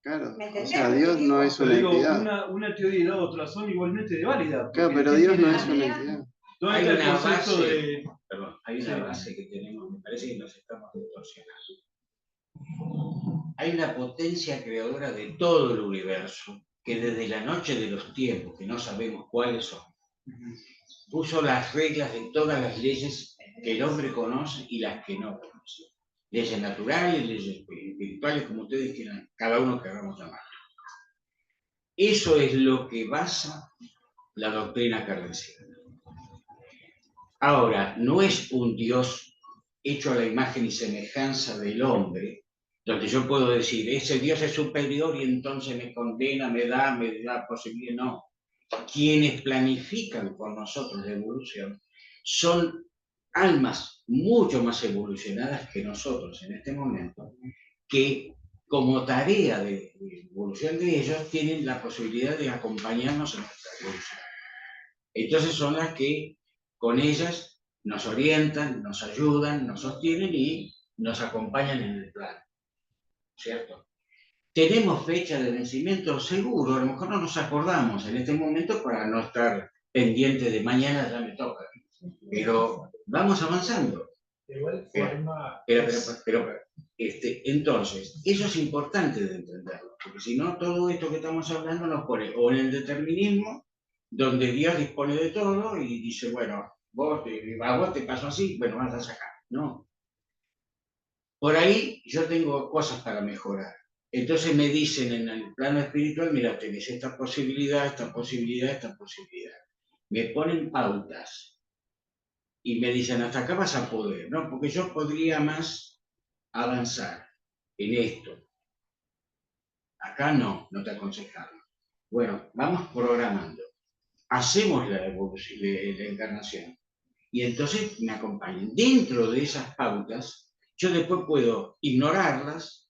claro, ¿me o sea, Dios no es una entidad. Una teoría y la otra son igualmente de válidas. Claro, pero Dios no es una entidad. Hay una base, perdón, hay una base que tenemos, me parece que nos estamos distorsionando. Hay una potencia creadora de todo el universo que desde la noche de los tiempos, que no sabemos cuáles son, puso las reglas de todas las leyes que el hombre conoce y las que no conoce. Leyes naturales, leyes espirituales, como ustedes quieran, cada uno queramos llamarlo. Eso es lo que basa la doctrina kardeciana. Ahora, no es un Dios hecho a la imagen y semejanza del hombre, donde yo puedo decir, ese Dios es superior y entonces me condena, me da posibilidad. No. Quienes planifican con nosotros la evolución son almas mucho más evolucionadas que nosotros en este momento, que como tarea de evolución de ellos tienen la posibilidad de acompañarnos en nuestra evolución. Entonces son las que con ellas nos orientan, nos ayudan, nos sostienen y nos acompañan en el plan. ¿Cierto? ¿Tenemos fecha de vencimiento? Seguro, a lo mejor no nos acordamos en este momento para no estar pendiente de mañana ya me toca. Pero vamos avanzando. Entonces, eso es importante de entenderlo, porque si no, todo esto que estamos hablando nos pone o en el determinismo, donde Dios dispone de todo y dice, bueno, a vos te pasó así, bueno, vas a sacar. No. Por ahí yo tengo cosas para mejorar. Entonces me dicen en el plano espiritual, mira, tenés esta posibilidad, esta posibilidad, esta posibilidad. Me ponen pautas y me dicen, hasta acá vas a poder, ¿no? Porque yo podría más avanzar en esto. Acá no te aconsejamos. Bueno, vamos programando. Hacemos la evolución, la encarnación. Y entonces me acompañan. Dentro de esas pautas, yo después puedo ignorarlas,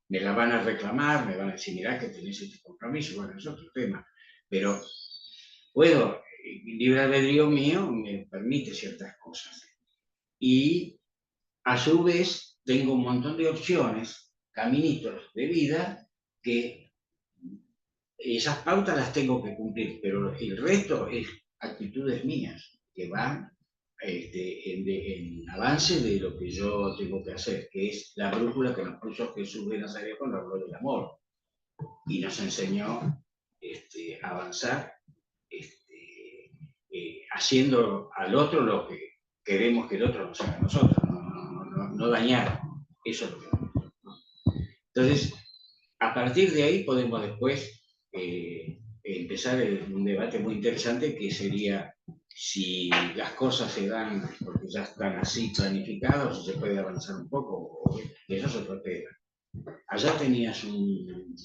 me la van a reclamar, me van a decir, mirá que tenés este compromiso, bueno, es otro tema. Pero puedo libre albedrío mío me permite ciertas cosas. Y a su vez tengo un montón de opciones, caminitos de vida, que esas pautas las tengo que cumplir, pero el resto es actitudes mías que van en avance de lo que yo tengo que hacer, que es la brújula que nos puso Jesús de Nazaret cuando habló del amor y nos enseñó a avanzar haciendo al otro lo que queremos que el otro nos haga a nosotros, no dañar. Eso es lo que... Entonces, a partir de ahí podemos después empezar un debate muy interesante, que sería si las cosas se dan porque ya están así planificadas, o se puede avanzar un poco, o eso es otro tema. Allá tenías un...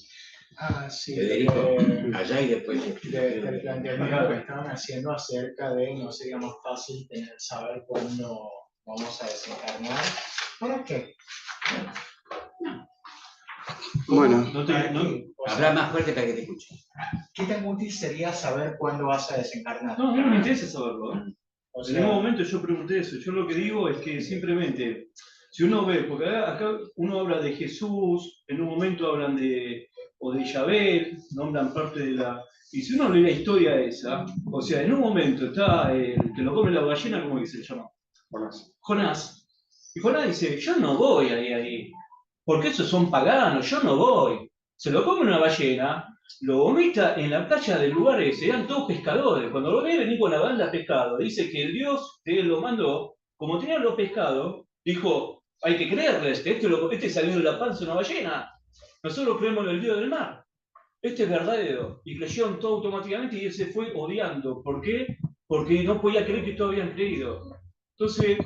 Sí, Federico, allá y después... del planteamiento que estaban haciendo acerca de no sería más fácil saber cuándo vamos a desencarnar. ¿Para qué? Bueno, Habla más fuerte para que te escuchen. ¿Qué tan útil sería saber cuándo vas a desencarnar? No, a mí no me interesa saberlo. O En sea, ningún momento yo pregunté eso. Yo lo que digo es que simplemente, si uno ve, porque acá uno habla de Jesús, en un momento hablan de Yahvé, nombran parte de la... Y si uno lee la historia esa, o sea, en un momento está el que lo come la ballena, ¿cómo es que se llama? Jonás. Y Jonás dice, yo no voy ahí, porque esos son paganos, yo no voy. Se lo come una ballena, lo vomita en la playa del lugar ese, eran todos pescadores. Cuando lo ve venir con la banda de pescado, dice que el Dios que él lo mandó, como tenían los pescados, dijo, hay que creerle, este salió de la panza de una ballena. Nosotros creemos en el Dios del mar. Este es verdadero. Y creyeron todo automáticamente y él se fue odiando. ¿Por qué? Porque no podía creer que todos habían creído. Entonces,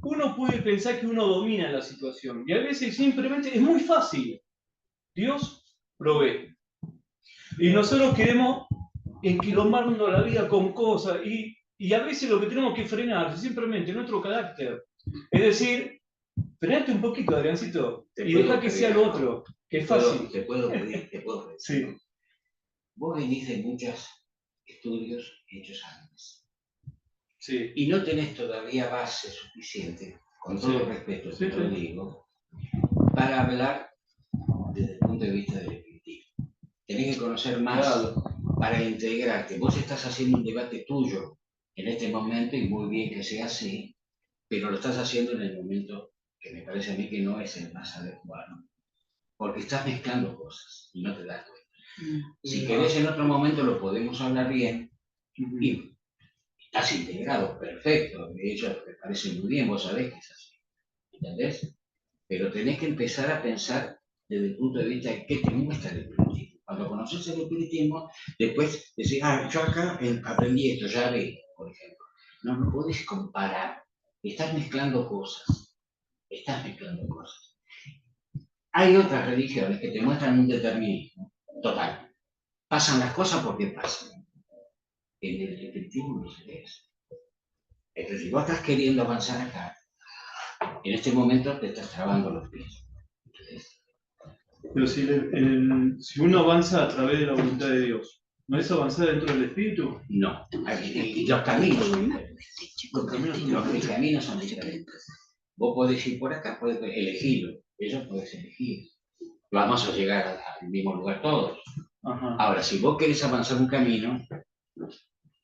uno puede pensar que uno domina la situación. Y a veces simplemente es muy fácil. Dios provee. Y nosotros queremos enquilombarnos la vida con cosas. Y a veces lo que tenemos que frenar es simplemente nuestro carácter. Es decir, frenate un poquito, Adriancito, y deja que sea lo otro, que es fácil. Te puedo pedir. Sí. Vos venís de muchos estudios hechos antes. Sí. Y no tenés todavía base suficiente, con todo el respeto te lo digo, para hablar desde el punto de vista del espiritismo. Tenés que conocer más para integrarte. Vos estás haciendo un debate tuyo en este momento, y muy bien que sea así, pero lo estás haciendo en el momento que me parece a mí que no es el más adecuado. Porque estás mezclando cosas y no te das cuenta. Si querés en otro momento lo podemos hablar bien, y estás integrado, perfecto. De hecho, me parece muy bien, vos sabés que es así. ¿Entendés? Pero tenés que empezar a pensar desde el punto de vista de qué te muestra el espiritismo. Cuando conoces el espiritismo, después decís, yo acá aprendí esto, ya ve, por ejemplo. No podés comparar. Estás mezclando cosas. Hay otras religiones que te muestran un determinismo total. Pasan las cosas porque pasan. En el espiritismo no se ve eso. Entonces, si vos estás queriendo avanzar acá, en este momento te estás trabando los pies. ¿Entendés? Pero si uno avanza a través de la voluntad de Dios, ¿no es avanzar dentro del espíritu? No. Los caminos son diferentes. Los caminos son diferentes. Vos podés ir por acá, podés elegirlo. Ellos podés elegir. Vamos a llegar al mismo lugar todos. Ajá. Ahora, si vos querés avanzar un camino,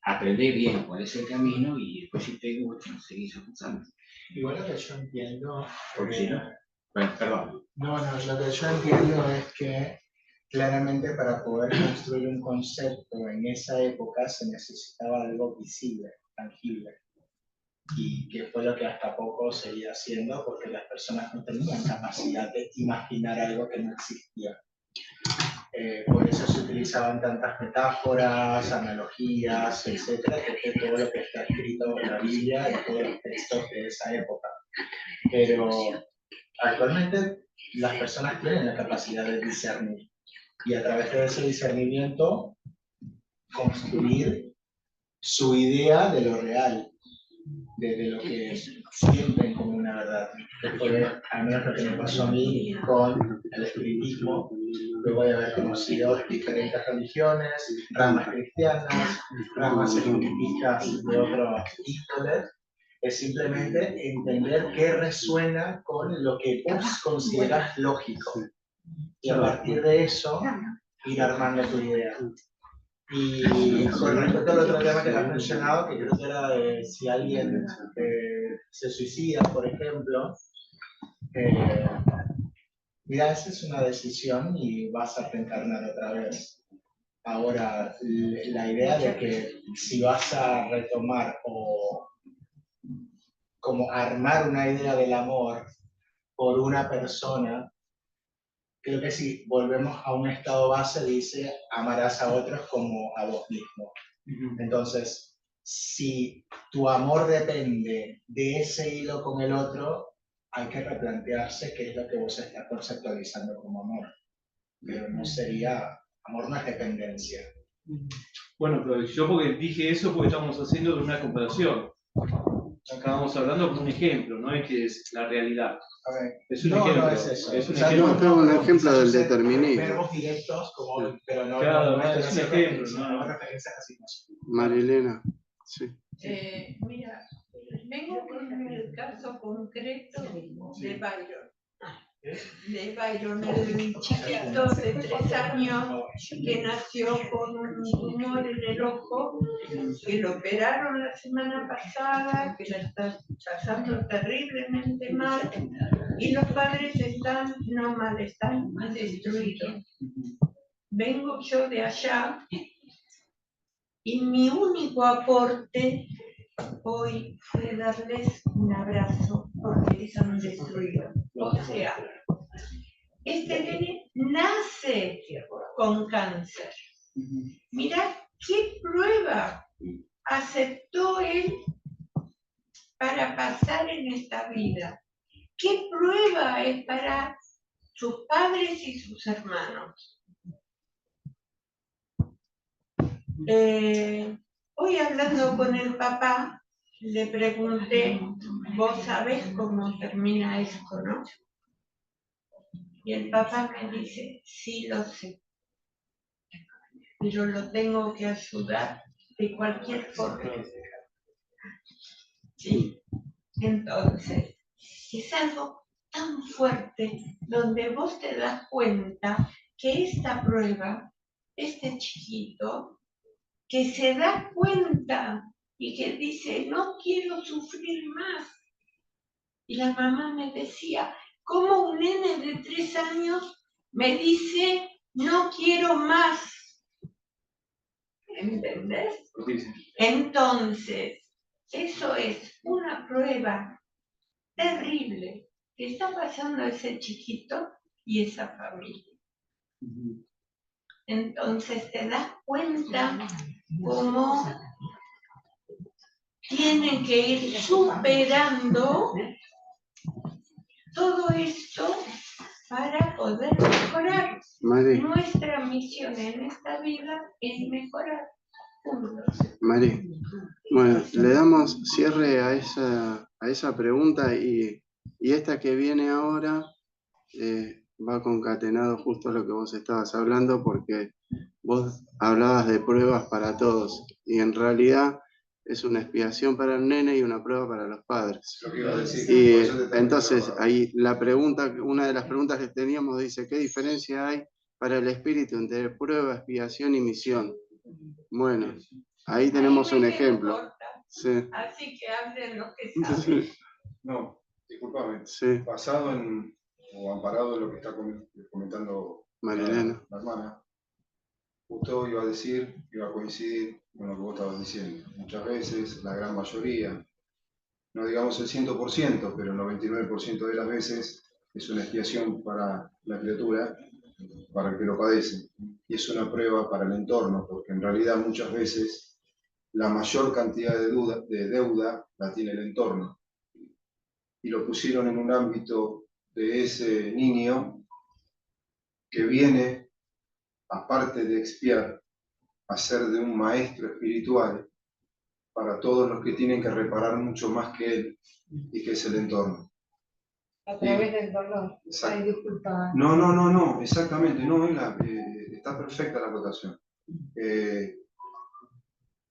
aprendé bien cuál es el camino y después, si te gusta, seguís avanzando. igual lo que yo entiendo... Porque si no... Bueno, perdón. No, lo que yo entiendo es que claramente para poder construir un concepto en esa época se necesitaba algo visible, tangible. Y que fue lo que hasta poco seguía haciendo, porque las personas no tenían capacidad de imaginar algo que no existía. Por eso se utilizaban tantas metáforas, analogías, etcétera, que es todo lo que está escrito en la Biblia y todos los textos de esa época. Pero actualmente las personas tienen la capacidad de discernir, y a través de ese discernimiento construir su idea de lo real. de lo que sienten como una verdad. Que fue al menos lo que me pasó a mí con el espiritismo, luego de haber conocido diferentes religiones, ramas cristianas, ramas espiritistas de otros índoles. Es simplemente entender qué resuena con lo que vos considerás lógico. Y a partir de eso, ir armando tu idea. Y con respecto al otro tema que has mencionado, que creo que era de si alguien se suicida, por ejemplo, mira, esa es una decisión y vas a reencarnar otra vez. Ahora, la idea de que si vas a retomar o como armar una idea del amor por una persona, creo que si volvemos a un estado base, dice, amarás a otros como a vos mismo. Entonces, si tu amor depende de ese hilo con el otro, hay que replantearse qué es lo que vos estás conceptualizando como amor. Pero no sería, amor no es dependencia. Bueno, pero yo porque dije eso porque estamos haciendo una comparación. Estábamos hablando como un ejemplo, no es que es la realidad. A ver, Es un ejemplo. No es eso. Es un O sea, ejemplo. No, un ejemplo del determinismo. Verbos directos, como, pero no, Claro, no es un ejemplo, ¿no? referencia a la situación. Marilena, sí. Mira, vengo con el caso concreto de Byron. De Byron, el chiquito de 3 años que nació con un tumor en el ojo, que lo operaron la semana pasada, que la está pasando terriblemente mal, y los padres están, no mal, están destruidos. Vengo yo de allá, y mi único aporte hoy fue darles un abrazo porque están destruidos. O sea, este nene nace con cáncer. Mirá qué prueba aceptó él para pasar en esta vida. ¿Qué prueba es para sus padres y sus hermanos? Hoy hablando con el papá, le pregunté, vos sabés cómo termina esto, ¿no? Y el papá me dice, sí lo sé, pero lo tengo que ayudar de cualquier forma. Sí. Entonces, es algo tan fuerte donde vos te das cuenta que esta prueba, este chiquito, que se da cuenta y que dice, no quiero sufrir más. Y la mamá me decía, ¿cómo un nene de 3 años me dice, no quiero más? ¿Entendés? Entonces, eso es una prueba terrible que está pasando ese chiquito y esa familia. Entonces te das cuenta cómo tienen que ir superando todo esto para poder mejorar. Mari, Nuestra misión en esta vida es mejorar. Mari, bueno, le damos cierre a esa pregunta y esta que viene ahora va concatenado justo a lo que vos estabas hablando, porque vos hablabas de pruebas para todos y en realidad es una expiación para el nene y una prueba para los padres. Lo que iba a decir, Y por eso te estaba entonces preparando. ahí una de las preguntas que teníamos dice, ¿qué diferencia hay para el espíritu entre prueba, expiación y misión? Bueno, ahí tenemos un ejemplo. Sí. Así que hablen los que saben. No, discúlpame. Sí. Basado en, o amparado en lo que está comentando Marilena. la hermana, justo iba a coincidir con lo que vos estabas diciendo. Muchas veces, la gran mayoría, no digamos el 100%, pero el 99% de las veces es una expiación para la criatura, para el que lo padece. Y es una prueba para el entorno, porque en realidad muchas veces la mayor cantidad de deuda la tiene el entorno. Y lo pusieron en un ámbito de ese niño que viene, aparte de expiar, a ser de un maestro espiritual para todos los que tienen que reparar mucho más que él y que es el entorno. A través del dolor. Exacto. Ay, disculpa. No, exactamente, no, está perfecta la acotación.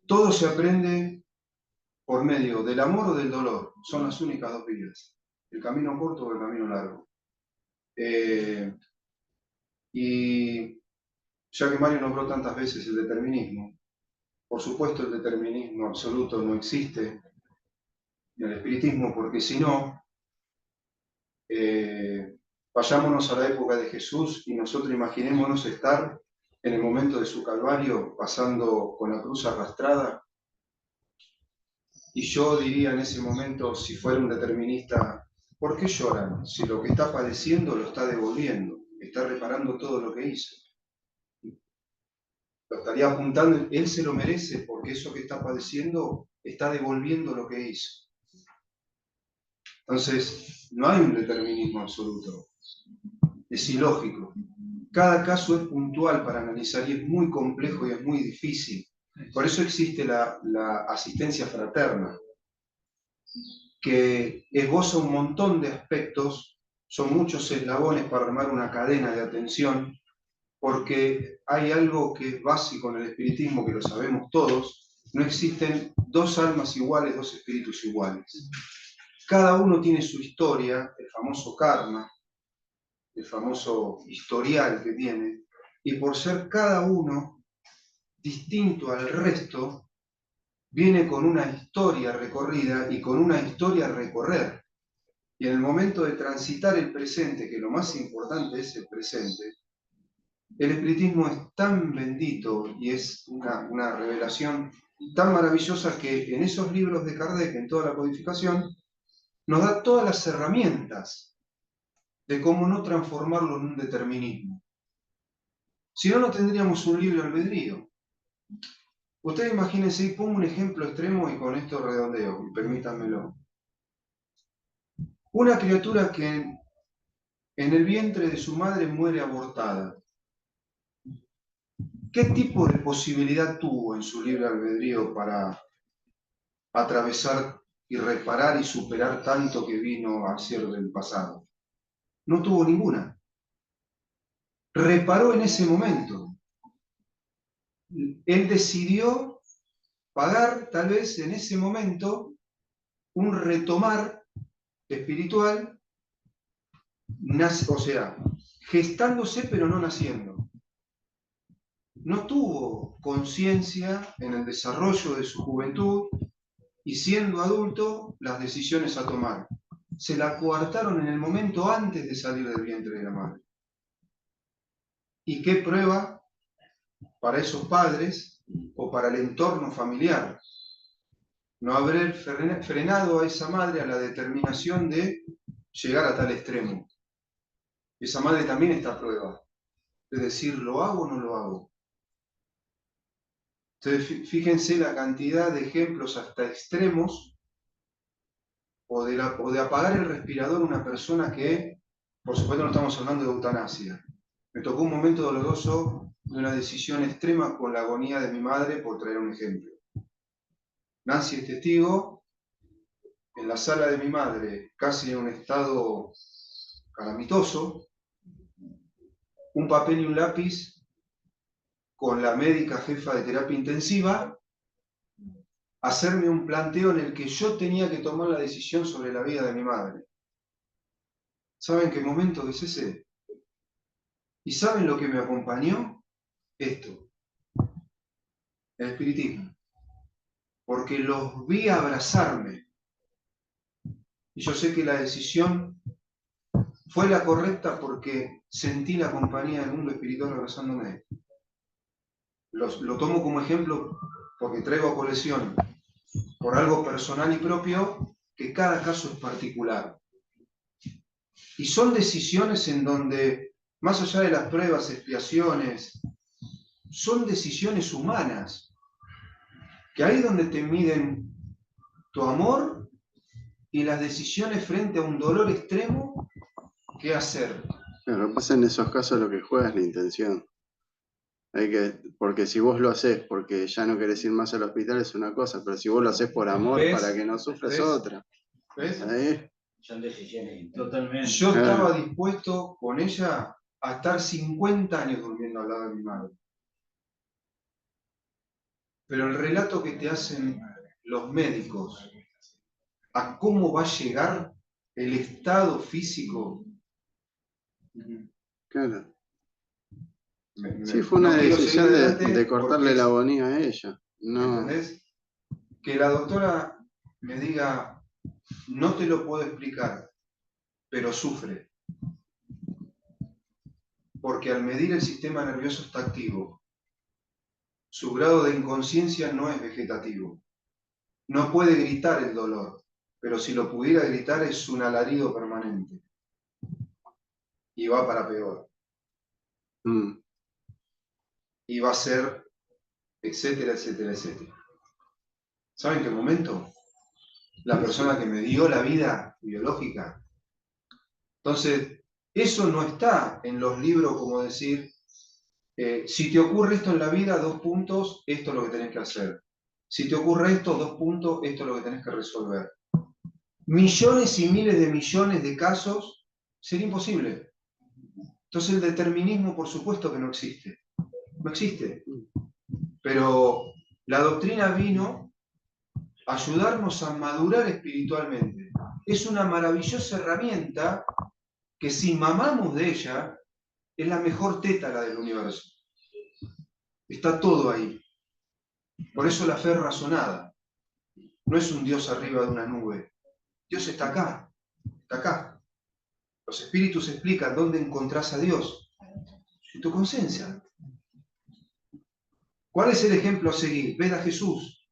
Todo se aprende por medio del amor o del dolor, son las únicas dos vías, el camino corto o el camino largo. Y ya que Mario nombró tantas veces el determinismo, por supuesto el determinismo absoluto no existe en el espiritismo, porque si no, vayámonos a la época de Jesús y nosotros imaginémonos estar en el momento de su calvario pasando con la cruz arrastrada. Y yo diría en ese momento, si fuera un determinista, ¿por qué lloran? Si lo que está padeciendo lo está devolviendo, está reparando todo lo que hizo. Lo estaría apuntando, él se lo merece porque eso que está padeciendo está devolviendo lo que hizo. Entonces, no hay un determinismo absoluto. Es ilógico. Cada caso es puntual para analizar y es muy complejo y es muy difícil. Por eso existe la asistencia fraterna, que esboza un montón de aspectos, son muchos eslabones para armar una cadena de atención, porque hay algo que es básico en el espiritismo, que lo sabemos todos, no existen dos almas iguales, dos espíritus iguales. Cada uno tiene su historia, el famoso karma, el famoso historial que tiene, y por ser cada uno distinto al resto, viene con una historia recorrida y con una historia a recorrer. Y en el momento de transitar el presente, que lo más importante es el presente, el espiritismo es tan bendito y es una revelación tan maravillosa que en esos libros de Kardec, en toda la codificación, nos da todas las herramientas de cómo no transformarlo en un determinismo. Si no, no tendríamos un libre albedrío. Ustedes imagínense, y pongo un ejemplo extremo y con esto redondeo, y permítanmelo. Una criatura que en el vientre de su madre muere abortada. ¿Qué tipo de posibilidad tuvo en su libre albedrío para atravesar y reparar y superar tanto que vino a ser del pasado? No tuvo ninguna. Reparó en ese momento. Él decidió pagar, tal vez en ese momento, un retomar espiritual, o sea, gestándose pero no naciendo. No tuvo conciencia en el desarrollo de su juventud y siendo adulto las decisiones a tomar. Se la coartaron en el momento antes de salir del vientre de la madre. ¿Y qué prueba para esos padres o para el entorno familiar? No haber frenado a esa madre a la determinación de llegar a tal extremo. Esa madre también está a prueba de decir, ¿lo hago o no lo hago? Entonces, fíjense la cantidad de ejemplos hasta extremos o de apagar el respirador a una persona que, por supuesto no estamos hablando de eutanasia. Me tocó un momento doloroso de una decisión extrema con la agonía de mi madre, por traer un ejemplo. Nancy es testigo, en la sala de mi madre, casi en un estado calamitoso, un papel y un lápiz con la médica jefa de terapia intensiva, hacerme un planteo en el que yo tenía que tomar la decisión sobre la vida de mi madre. ¿Saben qué momento es ese? ¿Y saben lo que me acompañó? Esto, el espiritismo. Porque los vi abrazarme. Y yo sé que la decisión fue la correcta porque sentí la compañía del mundo espiritual abrazándome. Lo tomo como ejemplo porque traigo a colección por algo personal y propio que cada caso es particular. Y son decisiones en donde, más allá de las pruebas, expiaciones, son decisiones humanas, que ahí es donde te miden tu amor y las decisiones frente a un dolor extremo, ¿qué hacer? Lo que pasa en esos casos lo que juega es la intención. Porque si vos lo haces porque ya no querés ir más al hospital es una cosa, pero si vos lo haces por amor, ¿Ves? para que no sufras ¿Ves? otra. ¿Ves? Ahí. Son decisiones. Totalmente. Yo estaba dispuesto con ella a estar 50 años durmiendo al lado de mi madre. Pero el relato que te hacen los médicos a cómo va a llegar el estado físico. Claro. Sí, fue una no quiero decisión seguir adelante de cortarle porque la agonía a ella. No. ¿entendés? Que la doctora me diga, no te lo puedo explicar, pero sufre. Porque al medir el sistema nervioso está activo. Su grado de inconsciencia no es vegetativo. No puede gritar el dolor, pero si lo pudiera gritar es un alarido permanente. Y va para peor. Y va a ser, etcétera, etcétera, etcétera. ¿Saben qué momento? La persona que me dio la vida biológica. Entonces, eso no está en los libros como decir, si te ocurre esto en la vida, 2 puntos, esto es lo que tenés que hacer. Si te ocurre esto, 2 puntos, esto es lo que tenés que resolver. Millones y miles de millones de casos, sería imposible. Entonces el determinismo, por supuesto que no existe. No existe. Pero la doctrina vino a ayudarnos a madurar espiritualmente. Es una maravillosa herramienta que si mamamos de ella, es la mejor tétara del universo. Está todo ahí. Por eso la fe es razonada. No es un Dios arriba de una nube. Dios está acá. Está acá. Los espíritus explican dónde encontrás a Dios. En tu conciencia. ¿Cuál es el ejemplo a seguir? Ved a Jesús.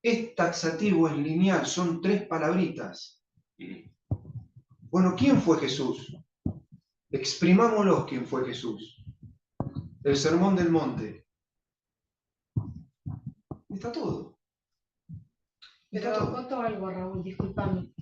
Es taxativo, es lineal, son 3 palabritas. Bueno, ¿quién fue Jesús? Exprimámoslo, ¿quién fue Jesús? El Sermón del Monte. Está todo. Pero acoto algo, Raúl, discúlpame.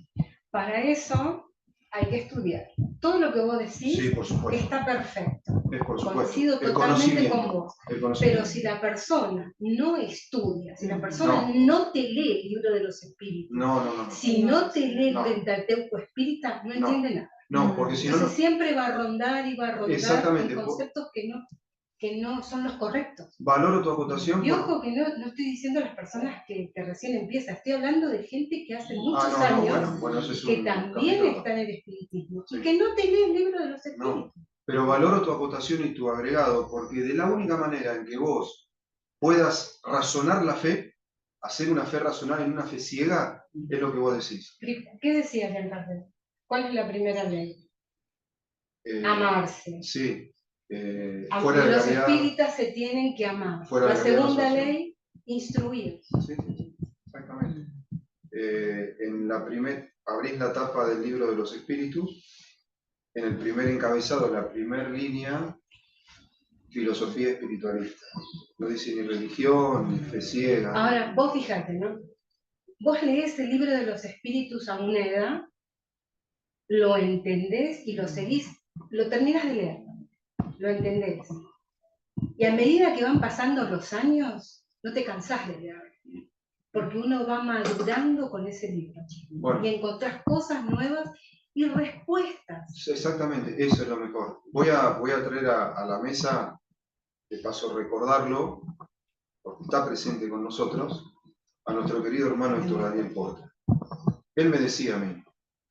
Para eso hay que estudiar. Todo lo que vos decís Sí, por supuesto. está perfecto. Es por supuesto. Coincido El totalmente con conocimiento. vos. El conocimiento. Pero si la persona no estudia, si la persona no te lee el libro de los espíritus, No. si no te lee No. el Pentateuco espírita, no entiende nada. No, porque si no... Entonces siempre va a rondar y va a rondar Exactamente. con conceptos que no son los correctos. Valoro tu acotación. Y ojo que no estoy diciendo a las personas que recién empiezan, estoy hablando de gente que hace muchos años bueno, eso es que un también capítulo. está en el espiritismo Sí. y que no te lee el libro de los espíritus. No, pero valoro tu acotación y tu agregado, porque de la única manera en que vos puedas razonar la fe, hacer una fe racional en una fe ciega, es lo que vos decís. ¿Qué decía Giancarlo? ¿Cuál es la primera ley? Amarse. Sí. Fuera de los espíritas se tienen que amar. La segunda ley, instruir. Sí, exactamente. Abrís la tapa del libro de los espíritus, en el primer encabezado, la primera línea, filosofía espiritualista. No dice ni religión, ni fe ciega. Ahora, vos fíjate, ¿no? Vos leés el libro de los espíritus a una edad, lo entendés y lo seguís, lo terminás de leer, lo entendés. Y a medida que van pasando los años, no te cansás de leer, porque uno va madurando con ese libro. Bueno, y encontrás cosas nuevas y respuestas. Exactamente, eso es lo mejor. Voy a traer a la mesa, de paso recordarlo, porque está presente con nosotros, a nuestro querido hermano Héctor Daniel Porta. Él me decía a mí,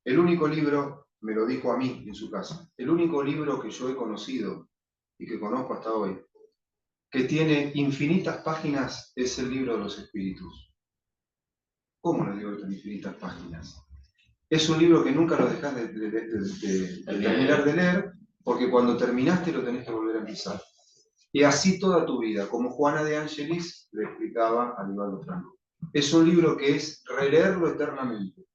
el único libro, me lo dijo a mí en su casa, el único libro que yo he conocido y que conozco hasta hoy, que tiene infinitas páginas, es el libro de los espíritus. ¿Cómo le digo estas infinitas páginas? Es un libro que nunca lo dejás de terminar de leer, porque cuando terminaste lo tenés que volver a empezar. Y así toda tu vida, como Juana de Ángelis le explicaba a Libaldo Franco. Es un libro que es releerlo eternamente,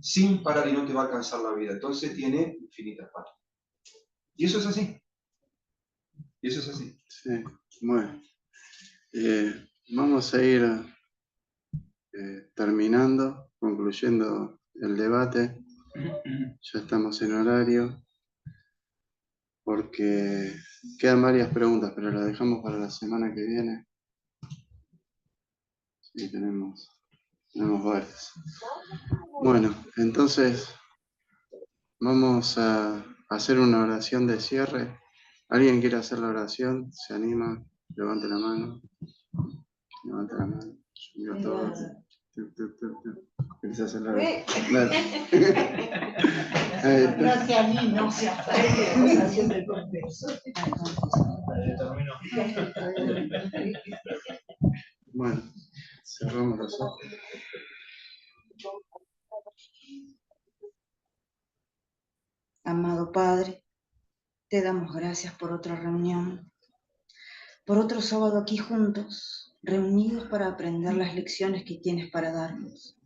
sin parar, y no te va a alcanzar la vida. Entonces tiene infinitas páginas. Y eso es así. Y eso es así. Sí, bueno. Vamos a ir terminando, concluyendo el debate. Ya estamos en horario. porque quedan varias preguntas, pero las dejamos para la semana que viene. Sí, tenemos varias. Bueno, entonces vamos a hacer una oración de cierre. ¿Alguien quiere hacer la oración? ¿Se anima? Levante la mano. Levante la mano. Yo miro todo. ¿Querés hacer la oración? Dale. Ahí está. No se anima. No se afaste, haciendo el compenso. Bueno, cerramos los ojos. Amado Padre, te damos gracias por otra reunión, por otro sábado aquí juntos, reunidos para aprender las lecciones que tienes para darnos.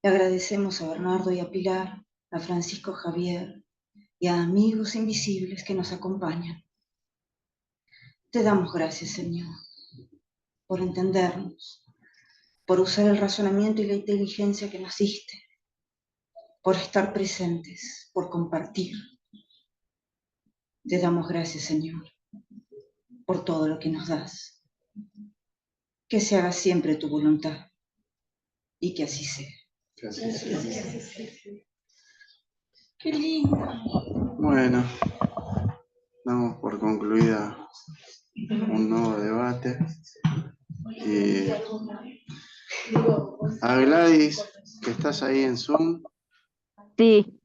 Le agradecemos a Bernardo y a Pilar, a Francisco Javier y a amigos invisibles que nos acompañan. Te damos gracias, Señor, por entendernos, por usar el razonamiento y la inteligencia que nos diste, por estar presentes, por compartir. Te damos gracias, Señor, por todo lo que nos das. Que se haga siempre tu voluntad y que así sea. Gracias. Qué lindo. Bueno, damos por concluida un nuevo debate. Y a Gladys, que estás ahí en Zoom. Sí.